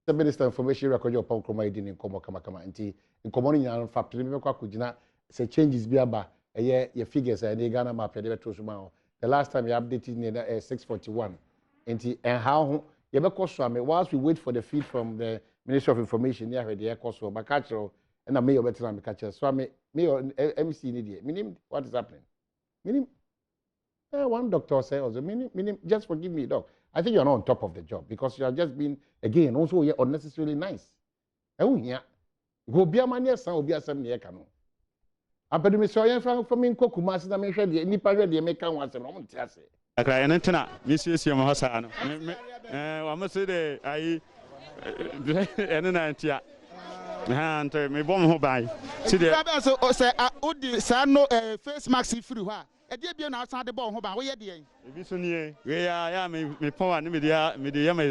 the Minister of Information record your pon kroma idi ni nkomo kama nti nkomo ni nyana factory me kwa kugina say changes bi aba your figures and the Ghana map de beto so ma the last time you updated ni 641 nti and how you be cost so whilst we wait for the feed from the Ministry of Information near the cost so bakachro and I may your better me catch so me MC ni dey minim what is happening minim one doctor said also minim just forgive me doc. I think you're not on top of the job because you are just being, again, also unnecessarily nice. Oh, yeah. Go be a man, yes, I'll be a some near canoe. I'm pretty sure from in Kokumas, and I'm sure the Nipa, the American was a moment. I cry an antenna, Mrs. Yamahasano. I must say, I and me bomb who buy. See the so say, I would say, face maxi through her. A dear be outside the ball, who we are dear. If you near, we are me power, media,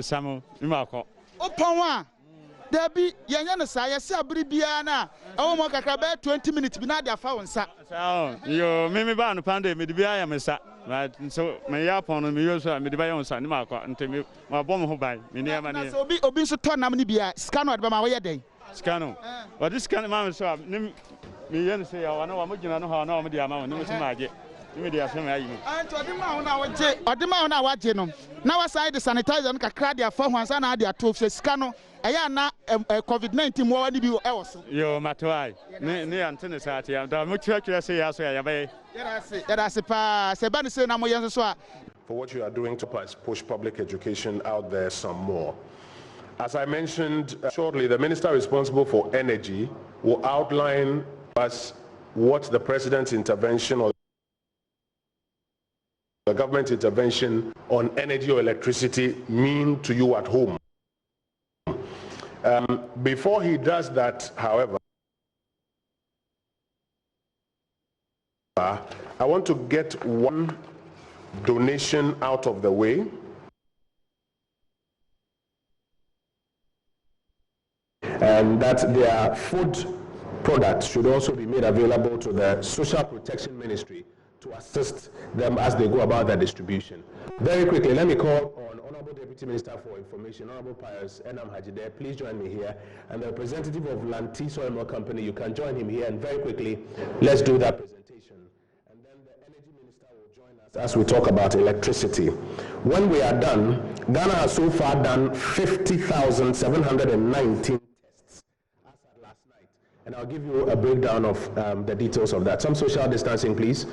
Samu, Imako. Oh, Pawa. There be Yana Saya, Sabribiana. Oh, Mokabe, 20 minutes, be not their phone, sir. So, you made me bound upon the Medibia, Messa. Right, so my yapon and me also, Medibia, San Marco, and tell me my bomb who buy. Me near my so be obese to turn Namibia, Scano by my way day. Scano. But this kind of man, so me, say, I know I'm looking at how no media, no magic. Media, and to the man now, now aside the sanitizer and Kakradia for once and idea to Scano, Ayana, COVID-19 more than you else. Yo, Matoi, near Antenna, I'm much to say, I say, that I say, Sebastian, for what you are doing to push public education out there some more. As I mentioned shortly, the minister responsible for energy will outline us what the president's intervention or the government intervention on energy or electricity mean to you at home. Before he does that, however, I want to get one donation out of the way. And that their food products should also be made available to the Social Protection Ministry to assist them as they go about their distribution. Very quickly, let me call on Honorable Deputy Minister for Information, Honorable Pius Enam Hajide. Please join me here. And the representative of Lanti Soil Mill Company, you can join him here. And very quickly, let's do that presentation. And then the Energy Minister will join us as we talk about electricity. When we are done, Ghana has so far done 50,719 tests as at last night. And I'll give you a breakdown of the details of that. Some social distancing, please.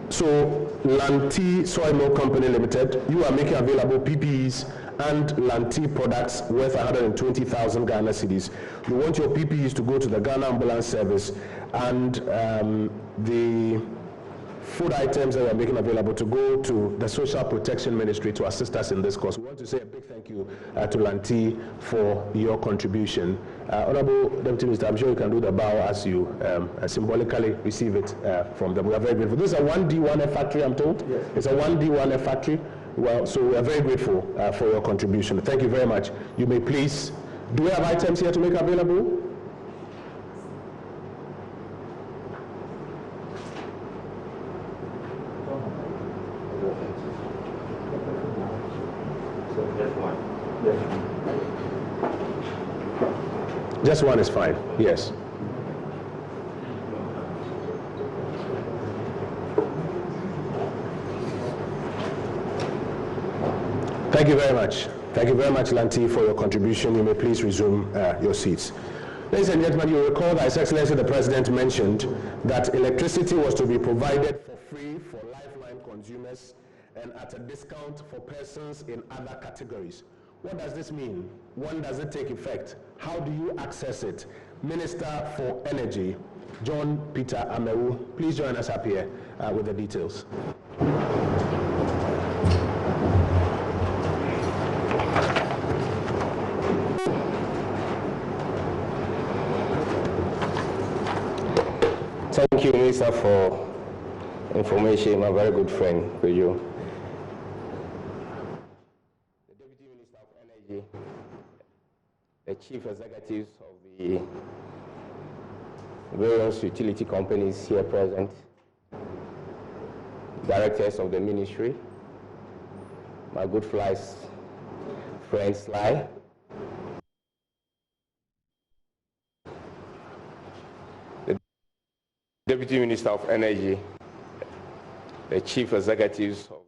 So Lanti Soil Mill Company Limited, you are making available PPEs and Lanti products worth 120,000 Ghana cedis. You want your PPEs to go to the Ghana Ambulance Service and the food items that we are making available to go to the Social Protection Ministry to assist us in this cause. We want to say a big thank you to Lanti for your contribution. Honorable Deputy Minister, I'm sure you can do the bow as you symbolically receive it from them. We are very grateful. This is a 1D1F factory, I'm told. Yes. It's a 1D1F factory. Well, so we are very grateful for your contribution. Thank you very much. You may please, do we have items here to make available? Just one is fine, yes. Thank you very much. Thank you very much, Lanti, for your contribution. You may please resume your seats. Ladies and gentlemen, you recall that His Excellency the President mentioned that electricity was to be provided for free for lifeline consumers and at a discount for persons in other categories. What does this mean? When does it take effect? How do you access it? Minister for Energy, John Peter Amewu, please join us up here with the details. Thank you, Minister, for information. My very good friend for you. The Deputy Minister of Energy, the Chief Executives of the various utility companies here present, directors of the ministry, my good friend Sly. The Deputy Minister of Energy, the Chief Executives of...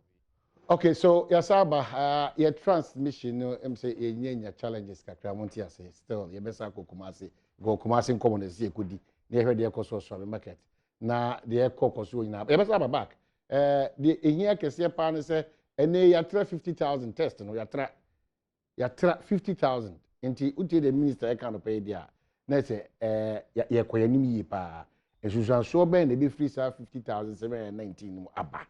Okay, so Yasaba, your transmission, say, your challenges, Kakramontia say, still, your best Kumasi, go Kumasi common as you could, near the Ecoso market. Now, the Eco Cosu in Yabasaba back. The in here can see a partner say, and they are 50,000 tests, no, you're 50,000. Until the minister, I can't pay there. Let's say, you're quite pa. And Susan Soben, they be free 50,719 abba.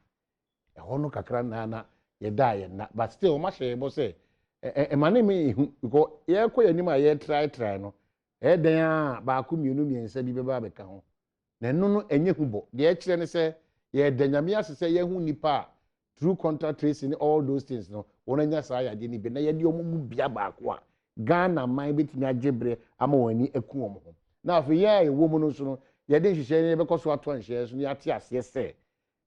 A hono kakra na ye die na but still ma shey say e mane me because ye koy anim a ye try no e den a ba ko mienu miensa bi beba beka ho na no no enye hubo de e kire ne say ye danyame asese ye hu nipa through contact tracing all those things no wona nya sa ya de ni be na ye de omumu bia ba ko a Ghana man betimi agebre ama wani eku omo ho na afi ye e wo mu no so no ye de hihye ne be ko so ato nhye so ne ate ase se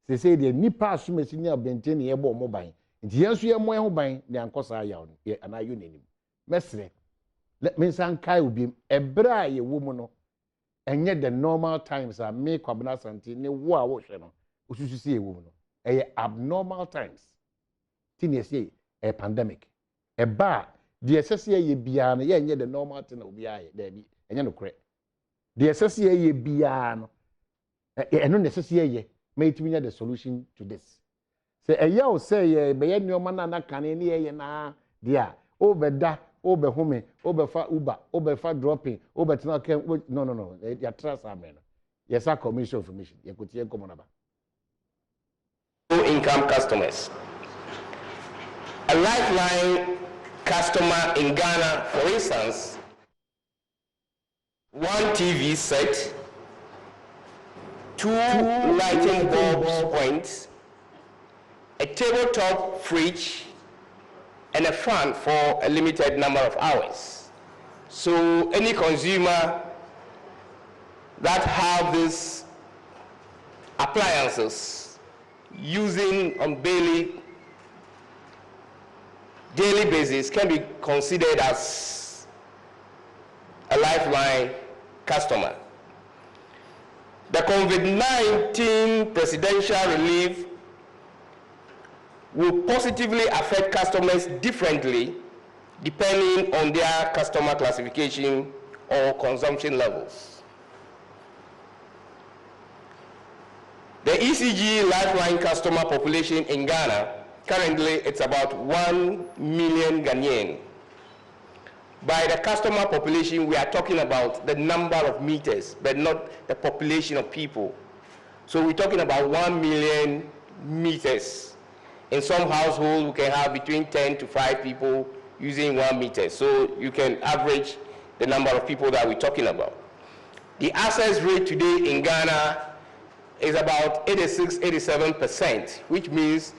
they say the nipa asumesi ni abente ne yebo mo ban nti yenso ye mo ho ban ne ankosa ya ye anayo nanim mesre let me san kai obi ebra ye wo mu no enye the normal times a me kwabena santi ne wo a wo hwe no osusu si ye wo mu no eye abnormal times ti ne say a pandemic e ba the esese ye bia no ye enye the normal thing obi aye da bi enye no kre the esese ye bia no eno nesese ye may it mean the solution to this. Say a year say ye be any man na can any ye na dia obeda obe home obefa uber obefa dropping obetina ken no ya trust amen. Yes a commission information ye kotie komo ba. Low income customers. A lifeline customer in Ghana, for instance, one TV set, 2 lighting bulbs points, a tabletop fridge, and a fan for a limited number of hours. So any consumer that have these appliances using on daily basis can be considered as a lifeline customer. The COVID-19 presidential relief will positively affect customers differently depending on their customer classification or consumption levels. The ECG lifeline customer population in Ghana, currently it's about 1 million Ghanaian. By the customer population, we are talking about the number of meters, but not the population of people. So we're talking about 1 million meters. In some households, we can have between 10 to 5 people using 1 meter. So you can average the number of people that we're talking about. The access rate today in Ghana is about 86–87%, which means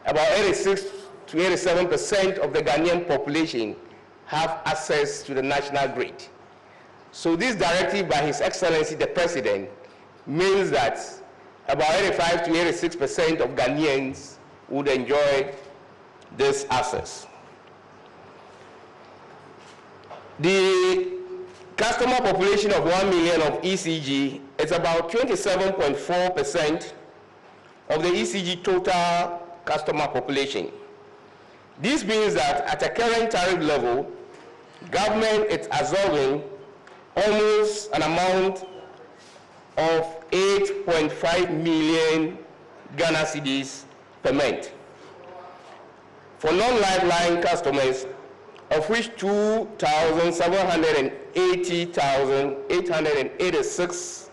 about 86 to 87% of the Ghanaian population have access to the national grid. So this directive by His Excellency the President means that about 85 to 86% of Ghanaians would enjoy this access. The customer population of 1 million of ECG is about 27.4% of the ECG total customer population. This means that at a current tariff level, government is absorbing almost an amount of 8.5 million Ghana cedis per month. For non-lifeline customers, of which 2,780,886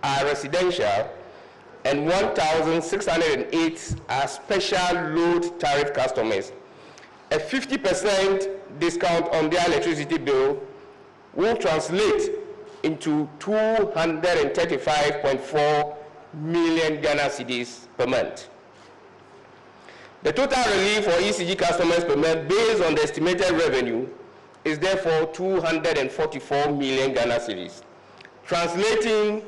are residential and 1,608 are special load tariff customers, a 50% discount on their electricity bill will translate into 235.4 million Ghana cedis per month. The total relief for ECG customers per month based on the estimated revenue is therefore 244 million Ghana cedis, translating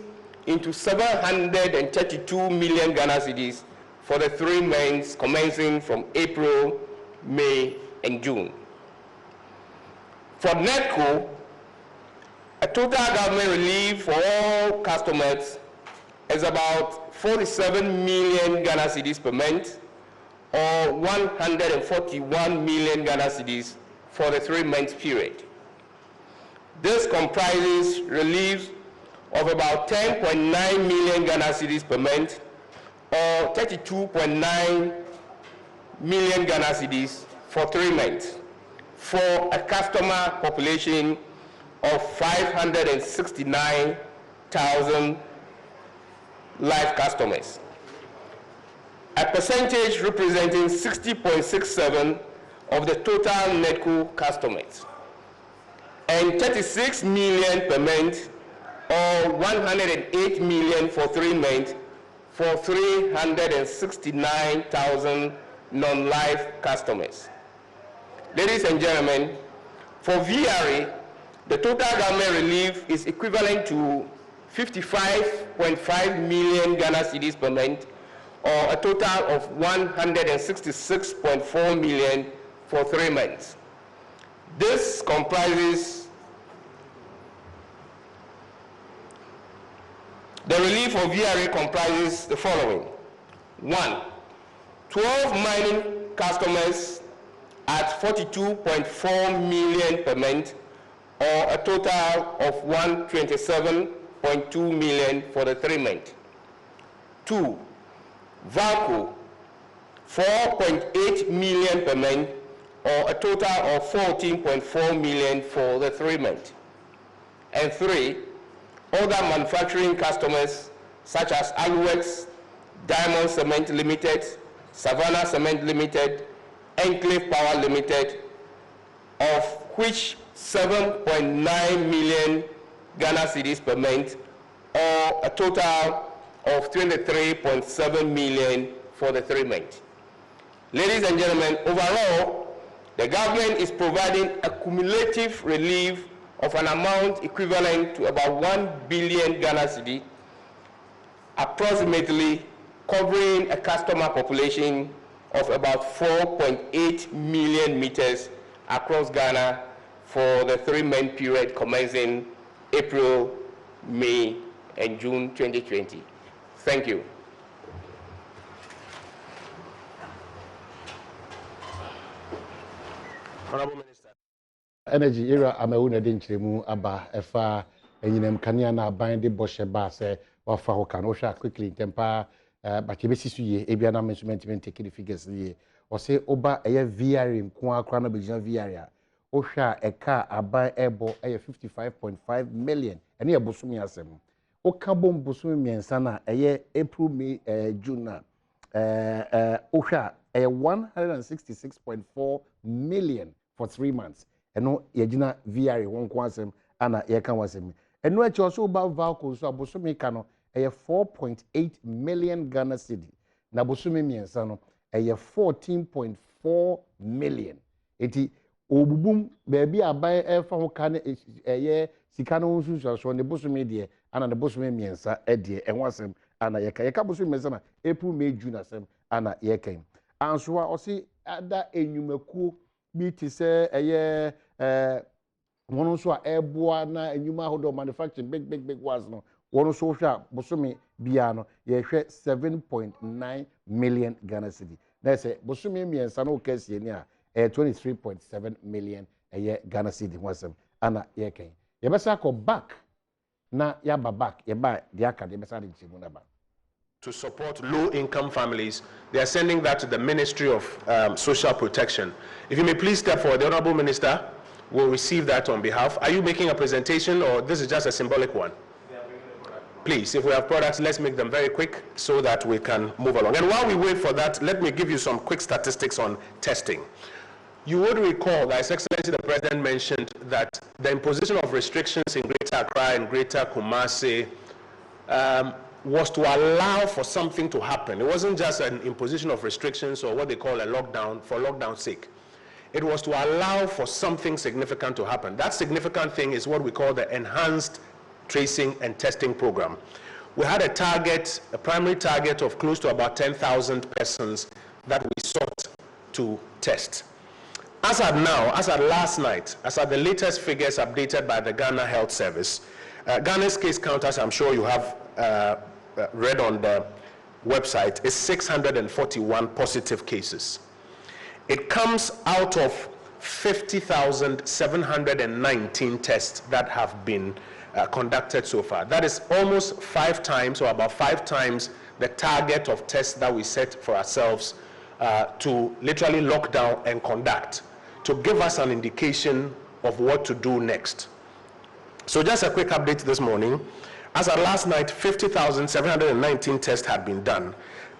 into 732 million Ghana cedis for the 3 months commencing from April, May, and June. For NEDCO, a total government relief for all customers is about 47 million Ghana cedis per month, or 141 million Ghana cedis for the 3-month period. This comprises reliefs of about 10.9 million Ghana cedis per month, or 32.9 million Ghana cedis for 3 months, for a customer population of 569,000 live customers. A percentage representing 60.67% of the total NEDCO customers, and 36 million per month, or 108 million for 3 months, for 369,000 non-live customers. Ladies and gentlemen, for VRA, the total government relief is equivalent to 55.5 million Ghana cedis per month, or a total of 166.4 million for 3 months. This comprises the relief for VRA comprises the following: 1, 12 mining customers at 42.4 million per month, or a total of 127.2 million for the 3 months. 2, VALCO, 4.8 million per month, or a total of 14.4 million for the 3 months. And 3, other manufacturing customers such as Aluex, Diamond Cement Limited, Savannah Cement Limited, Enclave Power Limited, of which 7.9 million Ghana cedis per month, or a total of 23.7 million for the 3 months. Ladies and gentlemen, overall, the government is providing a cumulative relief of an amount equivalent to about 1 billion Ghana cedi, approximately covering a customer population of about 4.8 million meters across Ghana for the 3-month period commencing April, May, and June 2020. Thank you. Honorable Minister. Energy era amewuna de nchiremu aba efa enyinem kanea na aban de boshe ba se wafa ho kan ohwa quickly tempa ba ke besi suye ebia na measurement take the figures ye o se oba eye VR nko akra na begina VR a ohwa eka aban ebo eye 55.5 million ene ye bosumi asem o ka bom bosumi miensa na eye April May June na ohwa eye 166.4 million for 3 months. Eno yegina VR wonko asem ana yeka wasem eno echi oso ba valco so abosome ka no eye 4.8 million Ghana cedi na abosome miensa no eye 14.4 million eti obubum beebi aban efa ho ka ne eye sika no nsusu so ne bosome de ana ne bosome miensa de enwasem ana yeka bosome miensa na April May June asem ana yeka anso a osi ada enyumakuo bi ti se eye one so eboa na enyuma hodo manufacturing big ones no one so hwa bosome bia no ye hwe 7.9 million Ghana cedi na say bosome miensa no kase ni a 23.7 million eye Ghana cedi wasem ana ye kan ye besa ko back na ya ba back ye ba dia ka ye besa de chimu na ba to support low-income families. They are sending that to the Ministry of Social Protection. If you may please step forward, the Honorable Minister will receive that on behalf. Are you making a presentation or this is just a symbolic one? Please, if we have products, let's make them very quick so that we can move along. And while we wait for that, let me give you some quick statistics on testing. You would recall that His Excellency the President mentioned that the imposition of restrictions in Greater Accra and Greater Kumasi was to allow for something to happen. It wasn't just an imposition of restrictions or what they call a lockdown for lockdown's sake. It was to allow for something significant to happen. That significant thing is what we call the enhanced tracing and testing program. We had a target, a primary target of close to about 10,000 persons that we sought to test. As at now, as at last night, as at the latest figures updated by the Ghana Health Service, Ghana's case count, as I'm sure you have read on the website, is 641 positive cases. It comes out of 50,719 tests that have been conducted so far. That is almost 5 times, or about 5 times, the target of tests that we set for ourselves to literally lock down and conduct, to give us an indication of what to do next. So just a quick update this morning. As of last night, 50,719 tests had been done.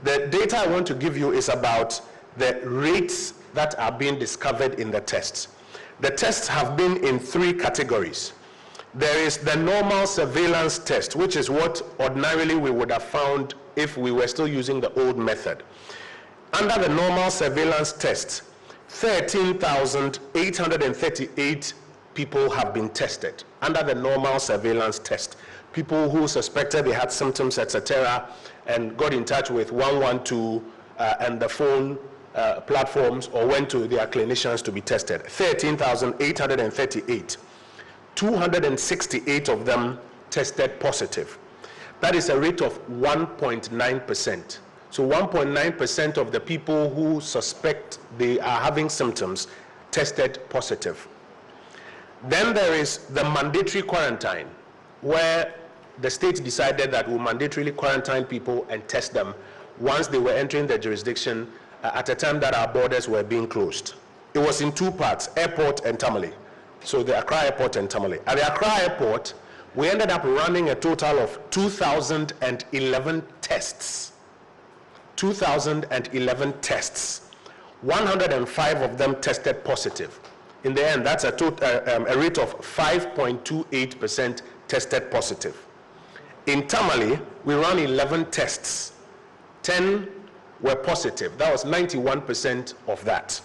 The data I want to give you is about the rates that are being discovered in the tests. The tests have been in 3 categories. There is the normal surveillance test, which is what ordinarily we would have found if we were still using the old method. Under the normal surveillance test, 13,838 people have been tested under the normal surveillance test. People who suspected they had symptoms, etc., and got in touch with 112 and the phone platforms, or went to their clinicians to be tested. 13,838. 268 of them tested positive. That is a rate of 1.9%. So 1.9% of the people who suspect they are having symptoms tested positive. Then there is the mandatory quarantine, where the state decided that we'll mandatorily quarantine people and test them once they were entering the jurisdiction at a time that our borders were being closed. It was in 2 parts, airport and Tamale. So the Accra airport and Tamale. At the Accra airport, we ended up running a total of 2,011 tests. 2,011 tests. 105 of them tested positive. In the end, that's a rate of 5.28% tested positive. In Tamale, we ran 11 tests. 10 were positive. That was 91% of that.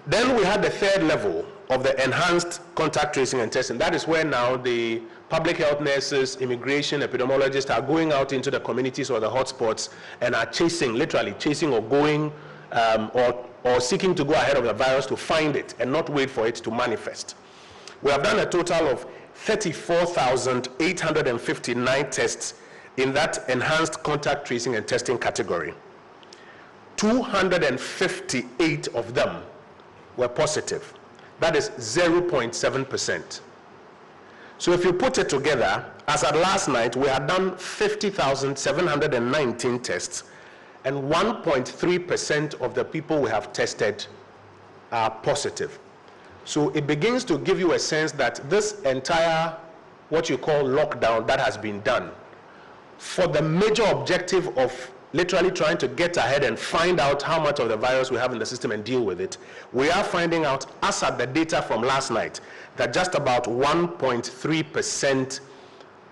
Then we had the 3rd level of the enhanced contact tracing and testing. That is where now the public health nurses, immigration, epidemiologists are going out into the communities or the hotspots and are chasing, literally chasing or going or seeking to go ahead of the virus to find it and not wait for it to manifest. We have done a total of 34,859 tests in that enhanced contact tracing and testing category. 258 of them were positive. That is 0.7%. So if you put it together, as at last night, we had done 50,719 tests, and 1.3% of the people we have tested are positive. So it begins to give you a sense that this entire, what you call lockdown that has been done, for the major objective of literally trying to get ahead and find out how much of the virus we have in the system and deal with it, we are finding out, as at the data from last night, that just about 1.3%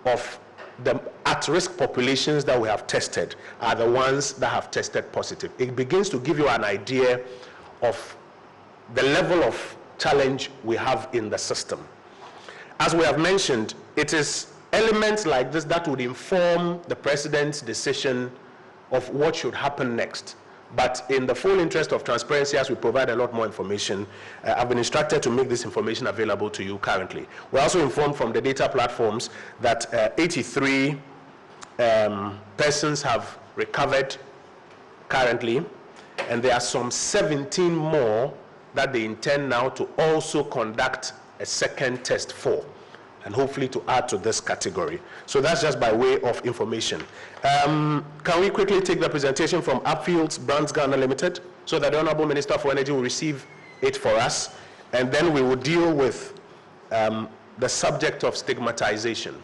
of the at-risk populations that we have tested are the ones that have tested positive. It begins to give you an idea of the level of challenge we have in the system. As we have mentioned, it is elements like this that would inform the president's decision of what should happen next. But in the full interest of transparency, as we provide a lot more information, I've been instructed to make this information available to you currently. We're also informed from the data platforms that 83 persons have recovered currently, and there are some 17 more that they intend now to also conduct a second test for, and hopefully to add to this category. So that's just by way of information. Can we quickly take the presentation from Upfields Brands Ghana Limited, so that the Honorable Minister for Energy will receive it for us, and then we will deal with the subject of stigmatization.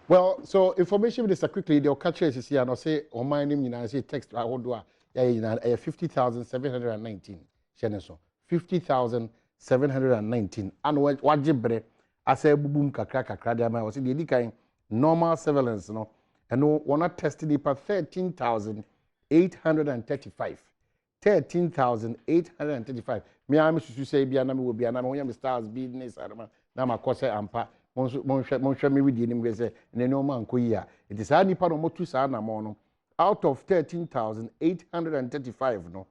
Well, so information minister quickly, they'll catch us here and I'll say, oh, my name, you say text, I will do 50,719. 50,719. And what jibre, I say, boom, kakra, I was in the kind normal surveillance, no, and no, we're not testing it for 13,835. 13,835. Me, I'm to say, be an will be an stars business, I'm a course, ampa. monhwɛ me with nim say ne no man ko yi a it is a nipa no motu saa na mo no out of 13,835 no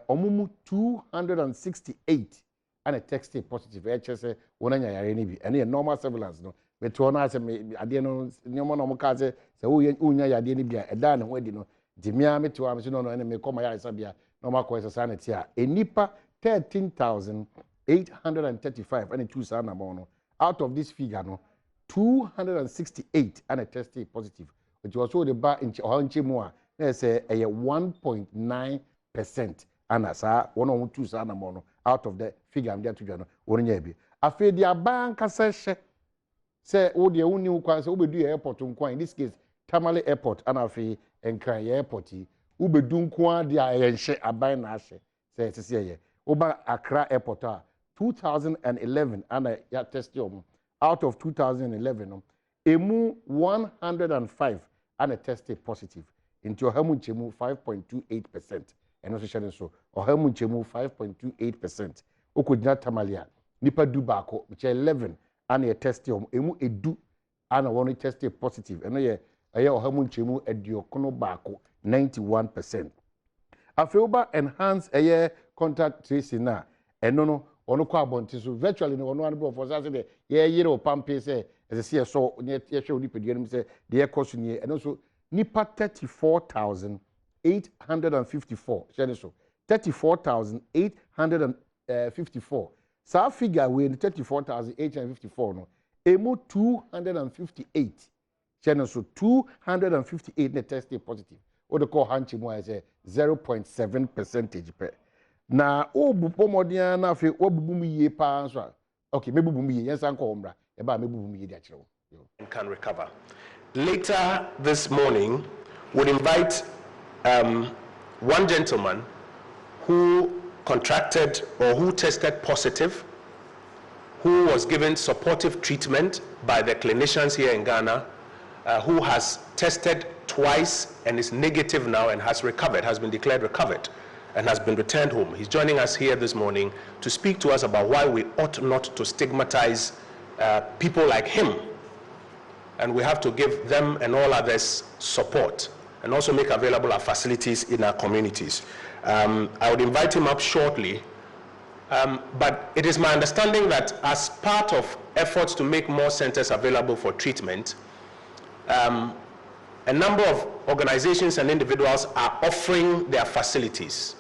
omumu 268 and a text positive say wona nya yare ni bi ene normal surveillance no beto na ase ade no nyoma no mo ka say unya yade ni bi a eda ne ho adi no dimia meto am so no ene me koma yare sabia normal ko sanity a enipa 13,835 and two saa na mo no out of this figure no 268 and a test positive which was so the bar in mu a na say 1.9% and asa one on two saa na mo no out of the figure am there to no wonya bi afi dia banka se wo de woni ukwan se obedu airport nkwan in this case Tamale airport and afi enkran airport wo bedu nkwan dia yenhye aban na ahye se ye oba Accra airport 2011 and ya test out of 2011 emu 105 and a tested positive into ohamu nchemu 5.28% and also sharing so ohamu nchemu 5.28% okudina Tamalia nipa du bako which 11 and a tested emu edu and one tested positive and ye ohamu nchemu ediokono bako 91%. Afeoba enhance contact tracing na eno ono kwa abonti so virtually no ono anbo for say the yere o pampe say as say so ye hwe oni peduanum say the cost ni eno so nipa 34,854 share so 34,854 sa figure we 34,854 no emu 258 share so 258 na tested positive what they call hanchi mo as 0.7% per na obupo modern na fe obubu mu yie pa so okay mebubu mu yie yensa nko omra e ba mebubu mu yie dia kire wo can recover. Later this morning would invite one gentleman who contracted or who tested positive, who was given supportive treatment by the clinicians here in Ghana, who has tested twice and is negative now and has recovered, has been declared recovered and has been returned home. He's joining us here this morning to speak to us about why we ought not to stigmatize people like him. And we have to give them and all others support and also make available our facilities in our communities. I would invite him up shortly. But it is my understanding that as part of efforts to make more centers available for treatment, a number of organizations and individuals are offering their facilities,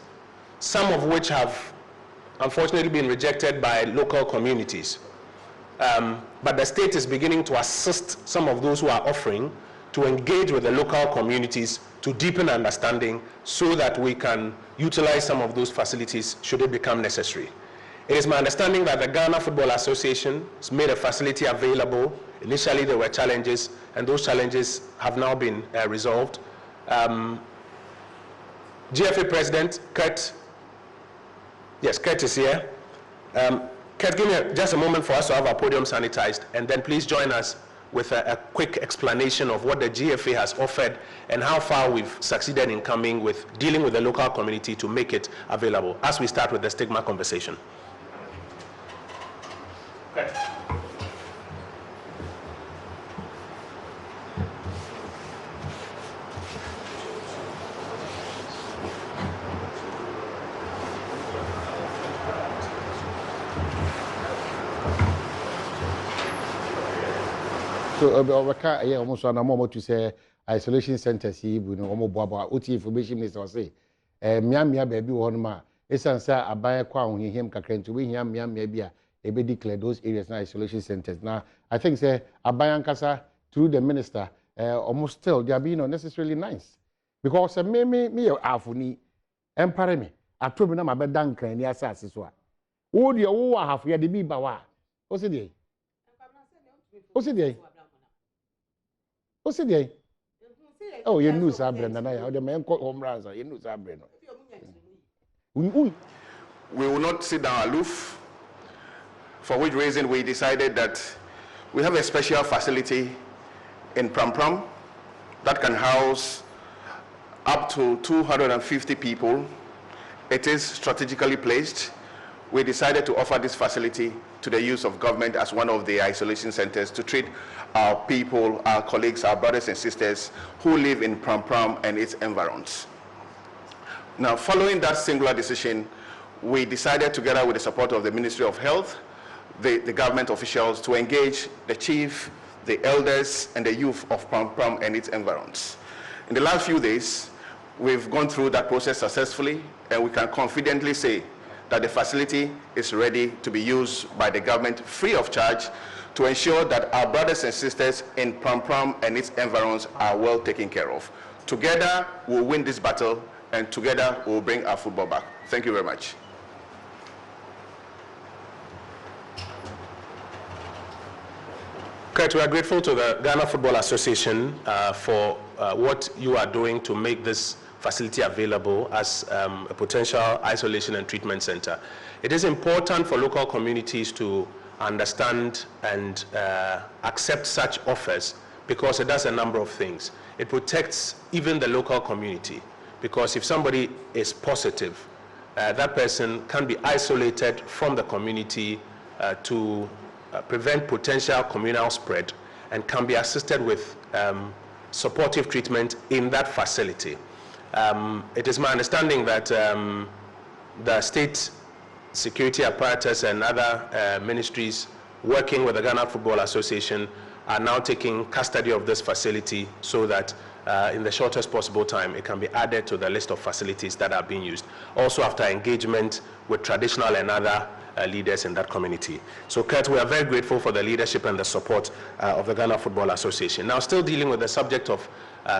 some of which have unfortunately been rejected by local communities. But the state is beginning to assist some of those who are offering to engage with the local communities to deepen understanding so that we can utilize some of those facilities should it become necessary. It is my understanding that the Ghana Football Association has made a facility available. Initially there were challenges, and those challenges have now been resolved. GFA President Kurt, yes, Kurt is here. Kurt, give me just a moment for us to have our podium sanitized, and then please join us with a quick explanation of what the GFA has offered and how far we've succeeded in coming with dealing with the local community to make it available as we start with the stigma conversation. Okay. So obeka ye almost na mo to say isolation centers yi bu no omo boabo oti information minister say mia ba bi wo no ma esan say aban kwa ahohiem kakra nti we hia mia bi a e be declare those areas na isolation centers. Now I think say aban ankasa through the minister almost still they are being unnecessarily nice because me afuni empare me atobi na ma be dan kan ni asase so a wo de wo ahafo ya de bi ba wa o se de oh, you knew Sabre, and I, the man called home runs, you knew Sabre. We will not sit down aloof, for which reason we decided that we have a special facility in Pram Pram that can house up to 250 people. It is strategically placed. we decided to offer this facility to the use of government as one of the isolation centers to treat our people, our colleagues, our brothers and sisters who live in Pram Pram and its environs. Now, following that singular decision, we decided, together with the support of the Ministry of Health, the government officials, to engage the chief, the elders, and the youth of Pram Pram and its environs. In the last few days, we've gone through that process successfully, and we can confidently say that the facility is ready to be used by the government free of charge to ensure that our brothers and sisters in Pram Pram and its environs are well taken care of. Together, we'll win this battle, and together, we'll bring our football back. Thank you very much. Kurt, we are grateful to the Ghana Football Association for what you are doing to make this facility available as a potential isolation and treatment center. It is important for local communities to understand and accept such offers because it does a number of things. It protects even the local community, because if somebody is positive, that person can be isolated from the community to prevent potential communal spread and can be assisted with supportive treatment in that facility. It is my understanding that the state security apparatus and other ministries working with the Ghana Football Association are now taking custody of this facility so that in the shortest possible time it can be added to the list of facilities that are being used. Also after engagement with traditional and other leaders in that community. So Kurt, we are very grateful for the leadership and the support of the Ghana Football Association. Now, still dealing with the subject of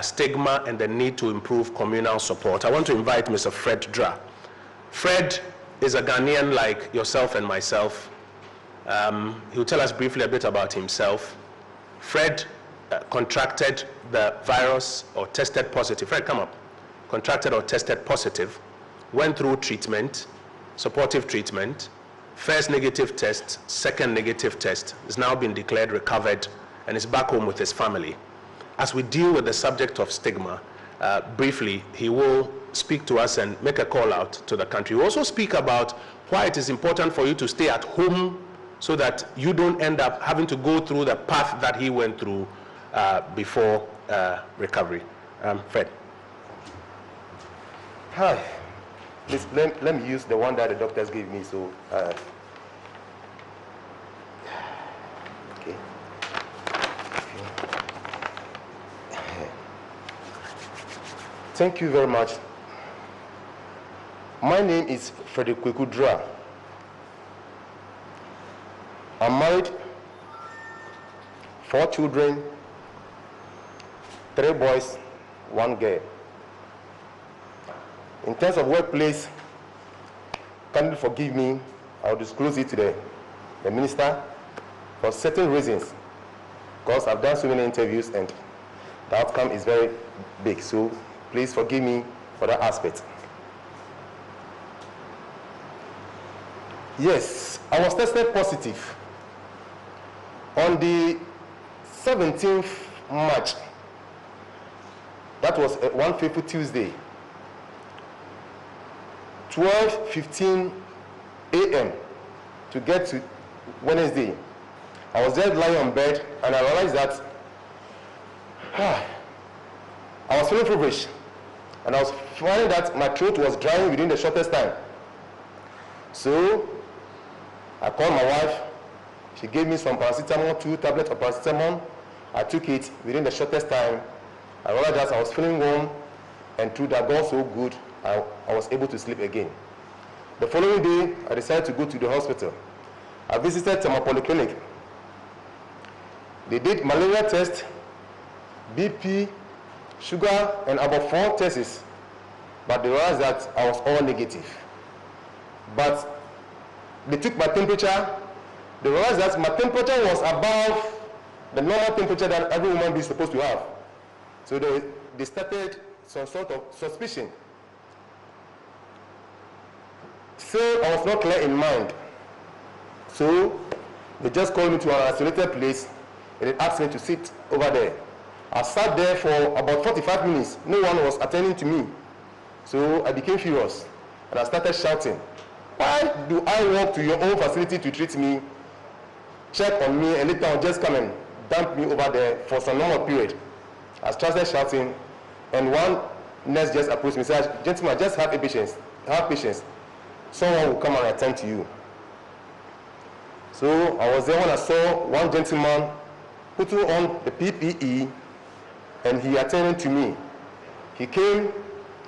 stigma and the need to improve communal support, I want to invite Mr. Fred Dra. Fred is a Ghanaian like yourself and myself. He'll tell us briefly a bit about himself. Fred contracted the virus or tested positive. Fred, come up. Contracted or tested positive, went through treatment, supportive treatment, first negative test, second negative test, has now been declared recovered and is back home with his family. As we deal with the subject of stigma, briefly, he will speak to us and make a call out to the country. We'll also speak about why it is important for you to stay at home so that you don't end up having to go through the path that he went through before recovery. Fred. Hi. Please, let me use the one that the doctors gave me. So, okay. Thank you very much. My name is Frederick Kwekudra. I'm married, 4 children, 3 boys, 1 girl. In terms of workplace, kindly forgive me, I'll disclose it to the minister for certain reasons, because I've done so many interviews and the outcome is very big. So please forgive me for that aspect. Yes, I was tested positive on the 17th March. That was one fateful Tuesday. 12:15 a.m. to get to Wednesday. I was just lying on bed and I realized that I was feeling feverish and I was finding that my throat was drying within the shortest time. So I called my wife. She gave me some paracetamol, 2 tablets of paracetamol. I took it within the shortest time. I realized that I was feeling warm, and through that God so good, I was able to sleep again. The following day, I decided to go to the hospital. I visited Tema Polyclinic. They did malaria test, BP, sugar, and about 4 tests, but they realized that I was all negative. But they took my temperature. They realized that my temperature was above the normal temperature that every woman being is supposed to have. So they started some sort of suspicion. So I was not clear in mind. So they just called me to an isolated place and they asked me to sit over there. I sat there for about 45 minutes. No one was attending to me. So I became furious and I started shouting. Why do I walk to your own facility to treat me, check on me, and later on just come and dump me over there for some normal period? I started shouting, and one nurse just approached me and said, "Gentlemen, just have patience. Have patience. Someone will come and attend to you." So I was there when I saw one gentleman putting on the PPE, and he attended to me. He came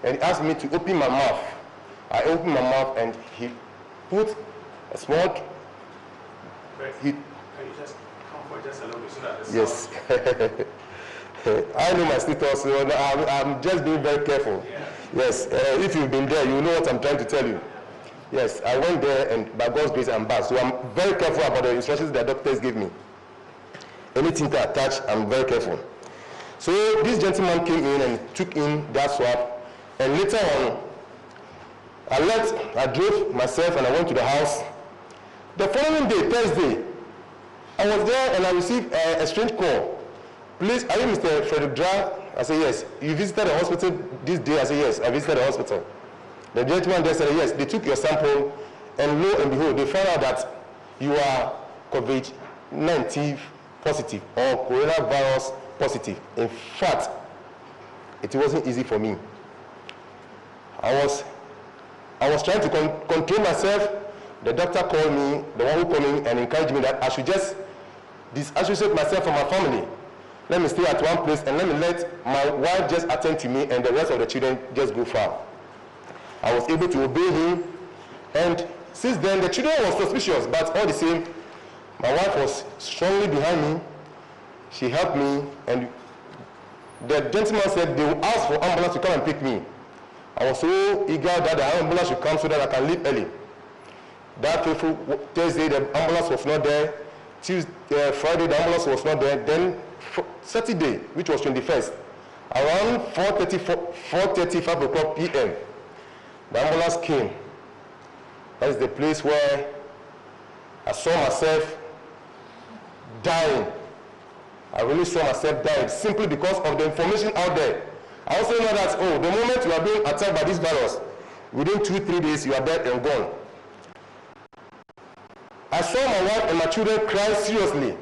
and he asked me to open my mouth. I opened my mouth, and he put a small. Can you just come for just a little bit so that the yes. I know my status, so I'm just being very careful. Yeah. Yes, if you've been there, you know what I'm trying to tell you. Yes, I went there, and by God's grace, I'm back. So I'm very careful about the instructions that doctors give me. Anything to attach, I'm very careful. So this gentleman came in and took in that swab, and later on, I drove myself and I went to the house. The following day, Thursday, I was there and I received a strange call. "Please, are you Mr. Frederick Dra?" I said, "Yes." "You visited the hospital this day?" I said, "Yes, I visited the hospital." The gentleman there said, "Yes, they took your sample, and lo and behold, they found out that you are COVID-19 positive or coronavirus positive." In fact, it wasn't easy for me. I was trying to control myself. The doctor called me, the one who called me, and encouraged me that I should just disassociate myself from my family. Let me stay at one place and let me let my wife just attend to me and the rest of the children just go far. I was able to obey him, and since then the children were suspicious, but all the same, my wife was strongly behind me. She helped me, and the gentleman said they will ask for ambulance to come and pick me. I was so eager that the ambulance should come so that I can leave early. That fateful Thursday, the ambulance was not there. Friday, the ambulance was not there. Then Saturday, which was 21st, around 4:35 o'clock p.m., the ambulance came. That is the place where I saw myself dying. I really saw myself dying simply because of the information out there. I also know that, the moment you are being attacked by this virus, within 2-3 days, you are dead and gone. I saw my wife and my children cry seriously.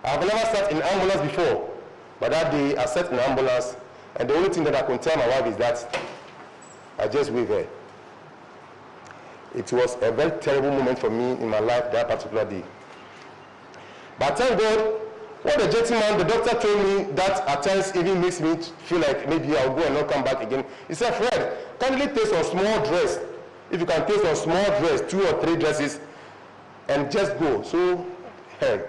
I have never sat in an ambulance before, but that day I sat in an ambulance, and the only thing that I could tell my wife is that I just waved her. It was a very terrible moment for me in my life that particular day. But thank God, what the gentleman, the doctor told me that at times even makes me feel like maybe I'll go and not come back again. He said, "Fred, kindly taste on small dress. If you can taste on small dress, 2 or 3 dresses, and just go." So,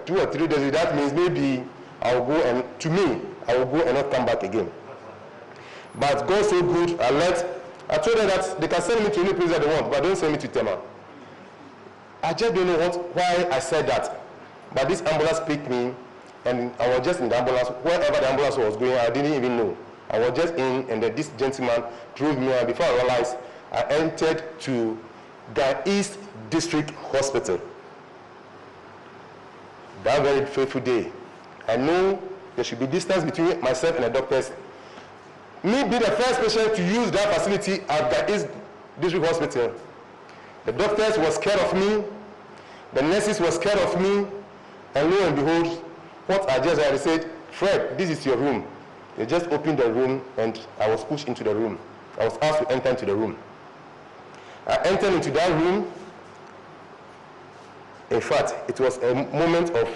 2 or 3 dresses, that means maybe I'll go and, to me, I will go and not come back again. But God so good, I told her that they can send me to any place that they want, but don't send me to Tema. I just don't know why I said that. But this ambulance picked me, and I was just in the ambulance. Wherever the ambulance was going, I didn't even know. I was just in, and then this gentleman drove me, and before I realized, I entered to the East District Hospital. That very fateful day, I know there should be distance between myself and the doctors. Me being the first patient to use that facility at the East District Hospital, the doctors were scared of me, the nurses were scared of me, and lo and behold, what I just had said, "Fred, this is your room." They just opened the room, and I was pushed into the room. I was asked to enter into the room. I entered into that room. In fact, it was a moment of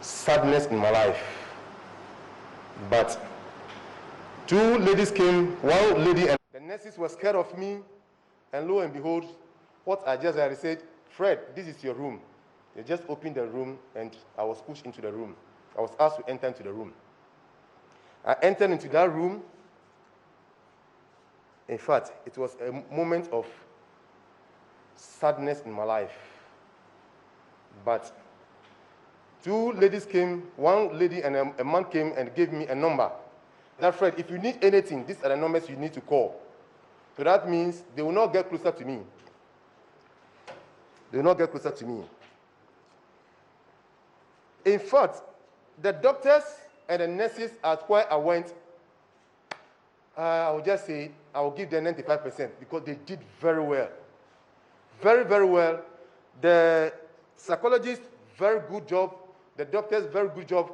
sadness in my life. But 2 ladies came, one lady, and the nurses were scared of me, and lo and behold, what I just had said, "Fred, this is your room." They just opened the room, and I was pushed into the room. I was asked to enter into the room. I entered into that room. In fact, it was a moment of sadness in my life. But 2 ladies came, one lady and a man came and gave me a number. That, "Fred, if you need anything, these are the numbers you need to call." So that means they will not get closer to me. They will not get closer to me. In fact, the doctors and the nurses at where I went, I will just say, I will give them 95% because they did very well. very, very well. The psychologist, very good job. The doctors, very good job.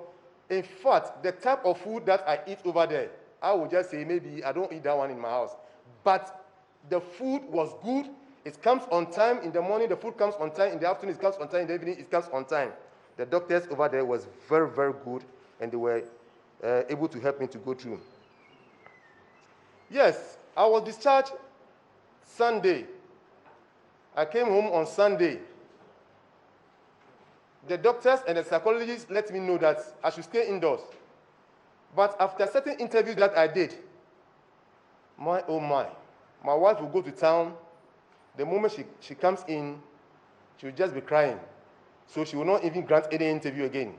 In fact, the type of food that I eat over there, I would just say maybe I don't eat that one in my house. But the food was good. It comes on time. In the morning, the food comes on time. In the afternoon, it comes on time. In the evening, it comes on time. The doctors over there was very, very good, and they were able to help me to go through. Yes, I was discharged Sunday. I came home on Sunday. The doctors and the psychologists let me know that I should stay indoors. But after certain interviews that I did, my wife will go to town. The moment she comes in, she will just be crying. So she will not even grant any interview again.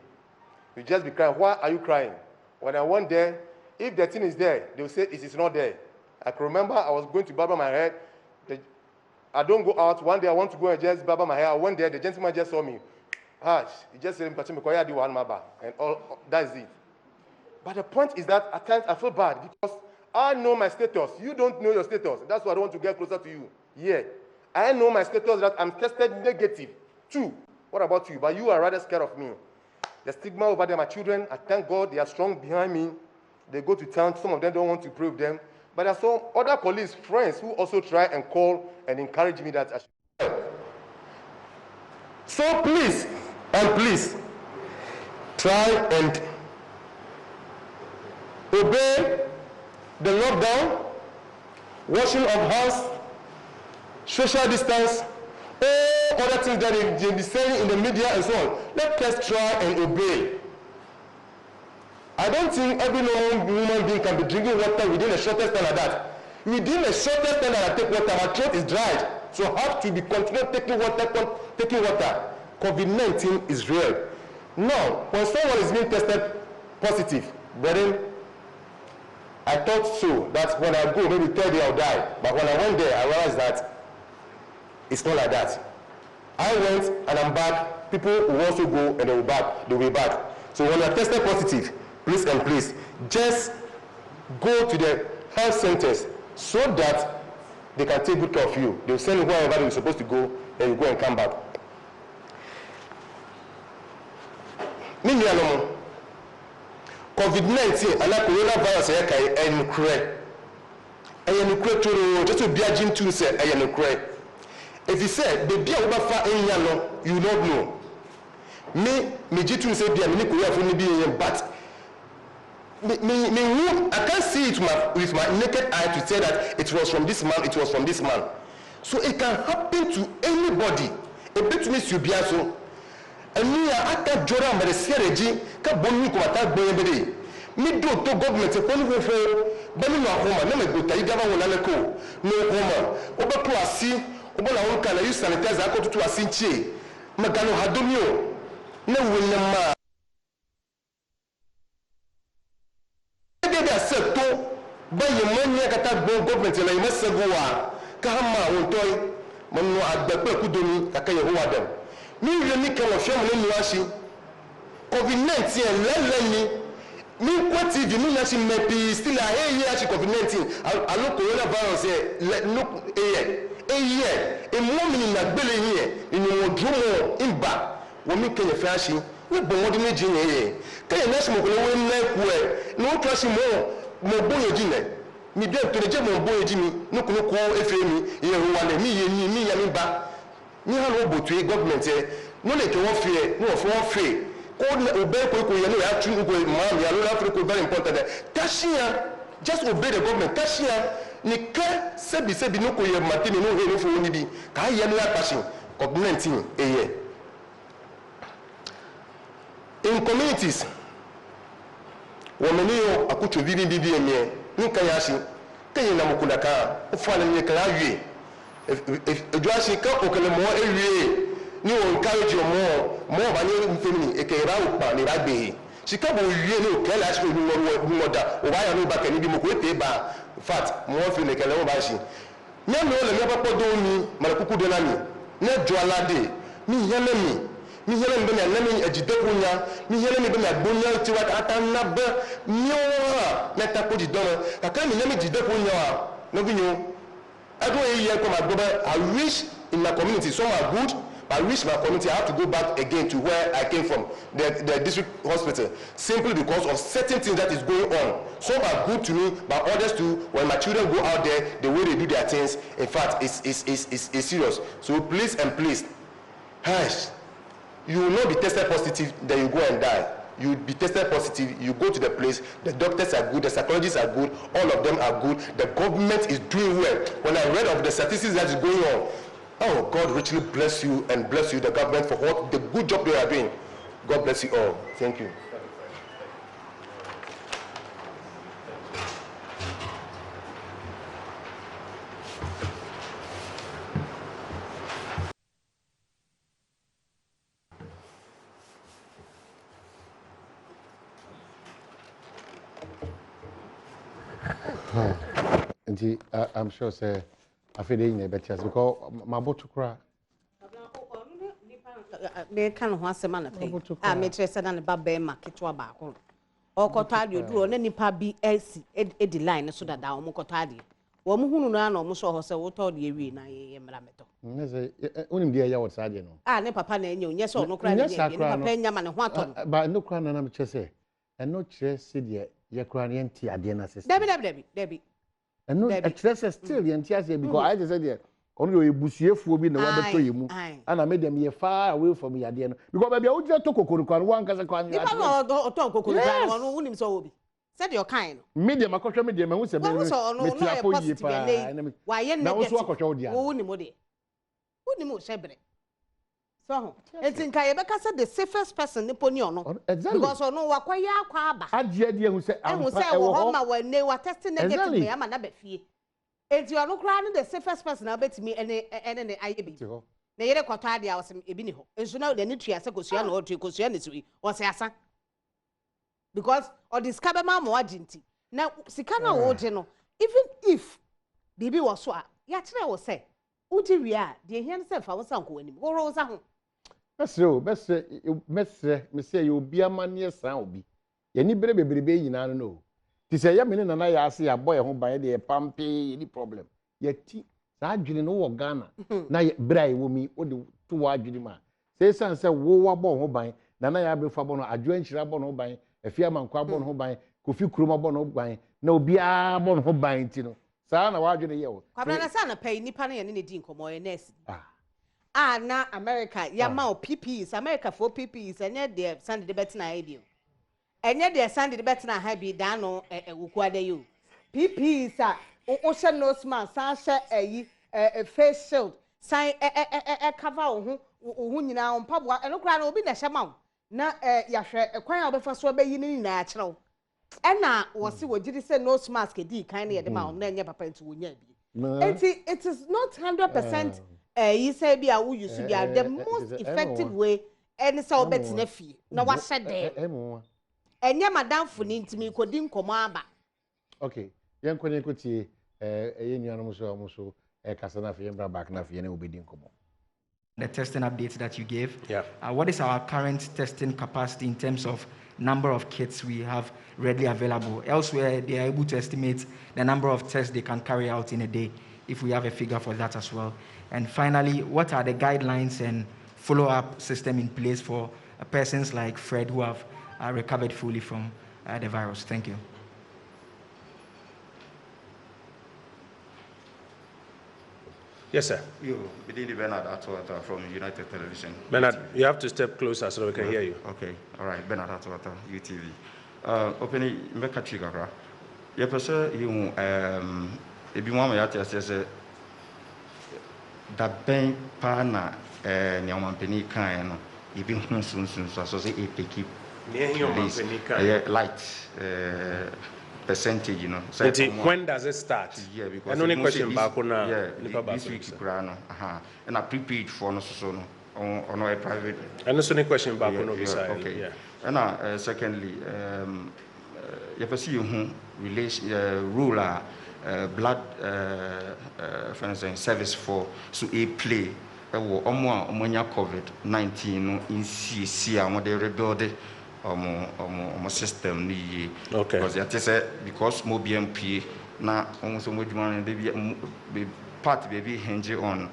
She'll just be crying. Why are you crying? When I went there, if the thing is there, they will say it is not there. I can remember I was going to barber my hair. I don't go out. One day I want to go and just barber my hair. I went there, the gentleman just saw me. He just said, and all that is it. But the point is that at times I feel bad because I know my status. You don't know your status. That's why I don't want to get closer to you. Yeah. I know my status that I'm tested negative too. What about you? But you are rather scared of me. The stigma over there, my children, I thank God they are strong behind me. They go to town. Some of them don't want to pray with them. But there are some other colleagues, friends, who also try and call and encourage me that I should. So please, try and obey the lockdown, washing of hands, social distance, all other things that they be saying in the media and so on. Let us try and obey. I don't think every normal human being can be drinking water within a shortest time like that. Within a shortest time that I take water, my throat is dried. So I have to be continuing taking water. COVID-19 is real. Now, when someone is being tested positive, then I thought so that when I go, maybe third day I'll die. But when I went there, I realized that it's not like that. I went and I'm back. People will also go and they'll be back. So when you're tested positive, please and please, just go to the health centers so that they can take good care of you. They'll send you wherever you're supposed to go, and you go and come back. COVID-19 and coronavirus and just to be a gym to say if you say the beer over far in you don't know. Me jitu say beer me Korea for me but I can't see it with my naked eye to say that it was from this man, So it can happen to anybody. A bit to me subiaso. And me aka jora mbere sereji ka bonu ko ata gbe me do to government e ponu fo bani no homa na me go tayi gaba wona le ko no homa obeto asi obola won kana use sanitizer akotutu asi nchie magano hadomio na wona ma ebe sector ba yemanya kata government la yemasegowa ka ma won toy manu agbepe kudomi kaka yehowa dem mi remi kan o fiam ni nuashi COVID-19 leleni mi ko TV mi na shi mepi still a COVID-19 alo coronavirus look e mo mi na gbele yin ni mo drumo imba wo mi kan ye fashi we bo mo di meji yin kan na shi mo ko we na ku e no to shi mo boye ji ne mi de to je mo boye ji mi no ko efe mi ye ro wa le mi ye ni mi ya mi ba ni ha no botu government no le ke won fe no fo won fe ko obey ko ye no ya tu ko ma ya no Africa very important kashia just obey the government kashia ni ka sebi no ko ye matini no he no fo ni bi ka ye no ya passion COVID-19 in communities women yo akucho bibi eme ni kan ya shi kan ye na mukunda ka fo ala ni ka ya wi ejuashi ka okele mo ewie ni o encourage mo ba ni mfemini ekera upa ni bagbe shika bo wie ni okele ashi ni moda o ba ya no ba ke ni bi mo ko ete ba in fact mo fi ni kele mo ba shi ni no le me papo do mi mara kuku do na mi na jo alade mi yele mi be na mi ejide kunya mi yele mi be na gbonya ti wa ata na be mi o meta ko di don kaka mi na mi jide kunya wa no bi nyo I wish in my community. Some are good, but I reach my community, I have to go back again to where I came from, the district hospital, simply because of certain things that is going on. Some are good to me, but others too, when my children go out there, the way they do their things, in fact, is serious. So please and please, hush. You will not be tested positive, then you go and die. You will be tested positive, you go to the place, the doctors are good, the psychologists are good, all of them are good, the government is doing well. When I read of the statistics that is going on, oh, God richly bless you and bless you, the government, for what the good job they are doing. God bless you all. Thank you. I'm sure, sir, I feel in a better because my boat cry. They can't want some man pay. I made said on the babbe market to a back. Or cotadi, do on any pabby AC, Eddie line so that thou mocotadi. Woman who ran almost saw herself what all the arena, Marameto. Only dear yachts, I know. Ah, ne papa, yes or no crying, yes, I cry, Yaman, what but no crown and I'm chessy, and no chess, Sidia, your crying tea at the end. Debbie. And no, chess still the enthusiasm because I just said, yeah. Only a bussier for me, the one to you, and I made them here far away from me at the end. Because maybe I would just talk one because I can't. You can't talk on whom so said your kind. Medium, I could medium, and who's a no, why, and now also a cold, who separate. So, it's in Kayabeka said the safest person, Nipponion, because I know what quite a dear who said, I will say, when they were testing negatively, I'm a fee. And you are not crying the safest person, I bet me any IB. They had a quatadi house in Ebiniho. And so now the nutrients or to Cosianity or Sassa. Because or discover my more agency. Now, Sikana Wojeno, even if Bibi was so, Yatra will say, Uti Ria, the himself, I was uncle, and go Rosa. Best say you'll be a man near Saudi. Any baby baby, I don't know. To say, Yamin and I see a boy home by the pumpy, any problem. Yet, I didn't know Ghana. Now, Bray will me, what the 2 wajima. Say, son, say, woe born home by, Nana Abu Fabono, a joint shrabon home by, a fiaman quabon home by, Kofi Krumabon home by, no beer born home by, Tino. Sana wajin yo. Kwabana sana pay ni pani and any dinko more nest. Ah, na America, Yama PPs, America for PPs, and yet they're Sunday better idea. And yet they're Sunday better happy dano a you. PPs are ocean nose man, Sasha a face shield, sign a cover who now on Pabwa and look around will be the shaman. Now, Yasha, a choir before so be natural. And now, was what did he say nose mask a D kindly at the mount, then your papa to win. It is not 100%. You say be a who you should be the most effective way, and it's all better nephew. No, what said there? And ya madam for me couldn't come up. Okay, young Quinicuti, so a Casana Fiembra back now, you will be doing come. The testing updates that you gave. Yeah. What is our current testing capacity in terms of number of kits we have readily available? Elsewhere, they are able to estimate the number of tests they can carry out in a day, if we have a figure for that as well. And finally, what are the guidelines and follow-up system in place for persons like Fred who have recovered fully from the virus? Thank you. Yes, sir. You, Bernard Atwata from United Television. Bernard, you have to step closer so we can hear you. Okay, all right. Bernard Atwata, UTV. Opening Meka Chigara. Yapasa, you, if you want me to say, that bank partner, Nyaman kind, even soon, so say a picky light percentage, you know. So when does it start? Yeah, because and only question back on this week, and I prepaid for no so on a private. And that's only question back on okay. Yeah. And secondly, you see you relation ruler. Blood for instance, service for so a play COVID-19 in CC and they rebuild system okay, because more BMP now almost part baby hinge on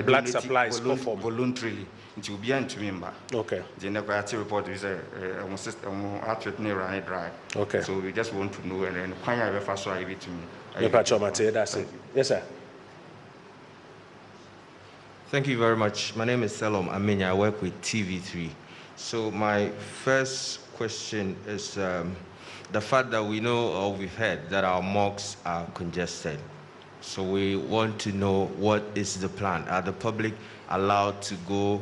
blood supplies voluntarily. It will be to member. Okay. The never report is a system dry. Okay. So we just want to know and then first give it to me. That's it. Yes, sir. Thank you very much. My name is Adom. I work with TV3. So my first question is the fact that we know or we've heard that our morgues are congested. So we want to know what is the plan. Are the public allowed to go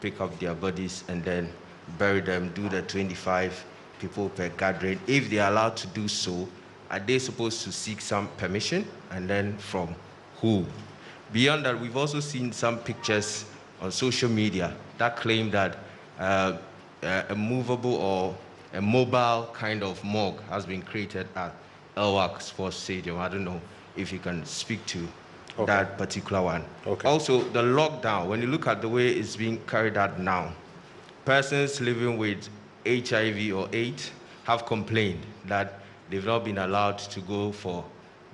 pick up their bodies and then bury them, do the 25 people per gathering? If they are allowed to do so, are they supposed to seek some permission? And then from who? Beyond that, we've also seen some pictures on social media that claim that a movable or a mobile kind of morgue has been created at Elwak Sports Stadium. I don't know if you can speak to that particular one. Okay. Also, the lockdown, when you look at the way it's being carried out now, persons living with HIV or AIDS have complained that they've not been allowed to go for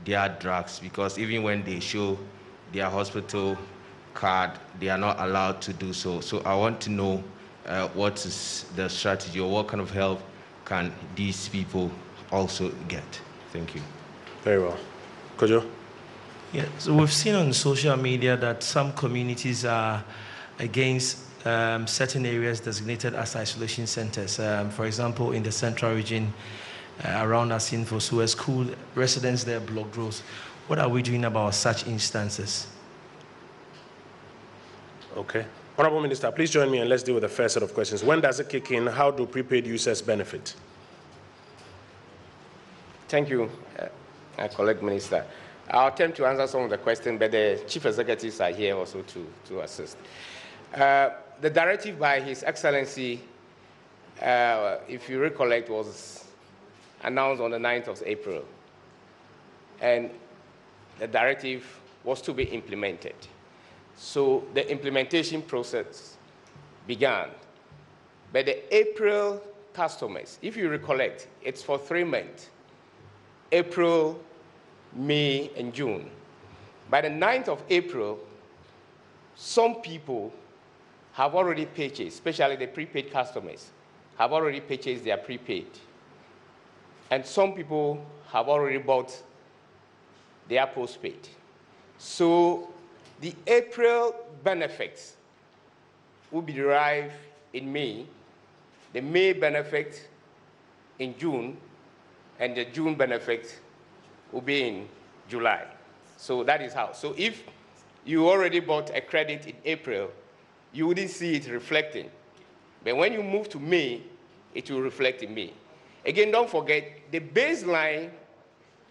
their drugs because even when they show their hospital card, they are not allowed to do so. So I want to know what is the strategy or what kind of help can these people also get? Thank you. Very well. Kojo? Yeah, so we've seen on social media that some communities are against certain areas designated as isolation centers. For example, in the central region around Asinfo, so a school residents there blocked roads. What are we doing about such instances? Okay. Honorable Minister, please join me and let's deal with the first set of questions. When does it kick in? How do prepaid users benefit? Thank you, my colleague Minister. I'll attempt to answer some of the questions, but the chief executives are here also to assist. The directive by His Excellency, if you recollect, was announced on the 9th of April. And the directive was to be implemented. So the implementation process began. But the April customers, if you recollect, it's for 3 months, April, May, and June. By the 9th of April, some people have already purchased, especially the prepaid customers, have already purchased their prepaid. And some people have already bought their postpaid. So the April benefits will be derived in May, the May benefit in June, and the June benefit will be in July. So that is how. So if you already bought a credit in April, you wouldn't see it reflecting. But when you move to May, it will reflect in May. Again, don't forget, the baseline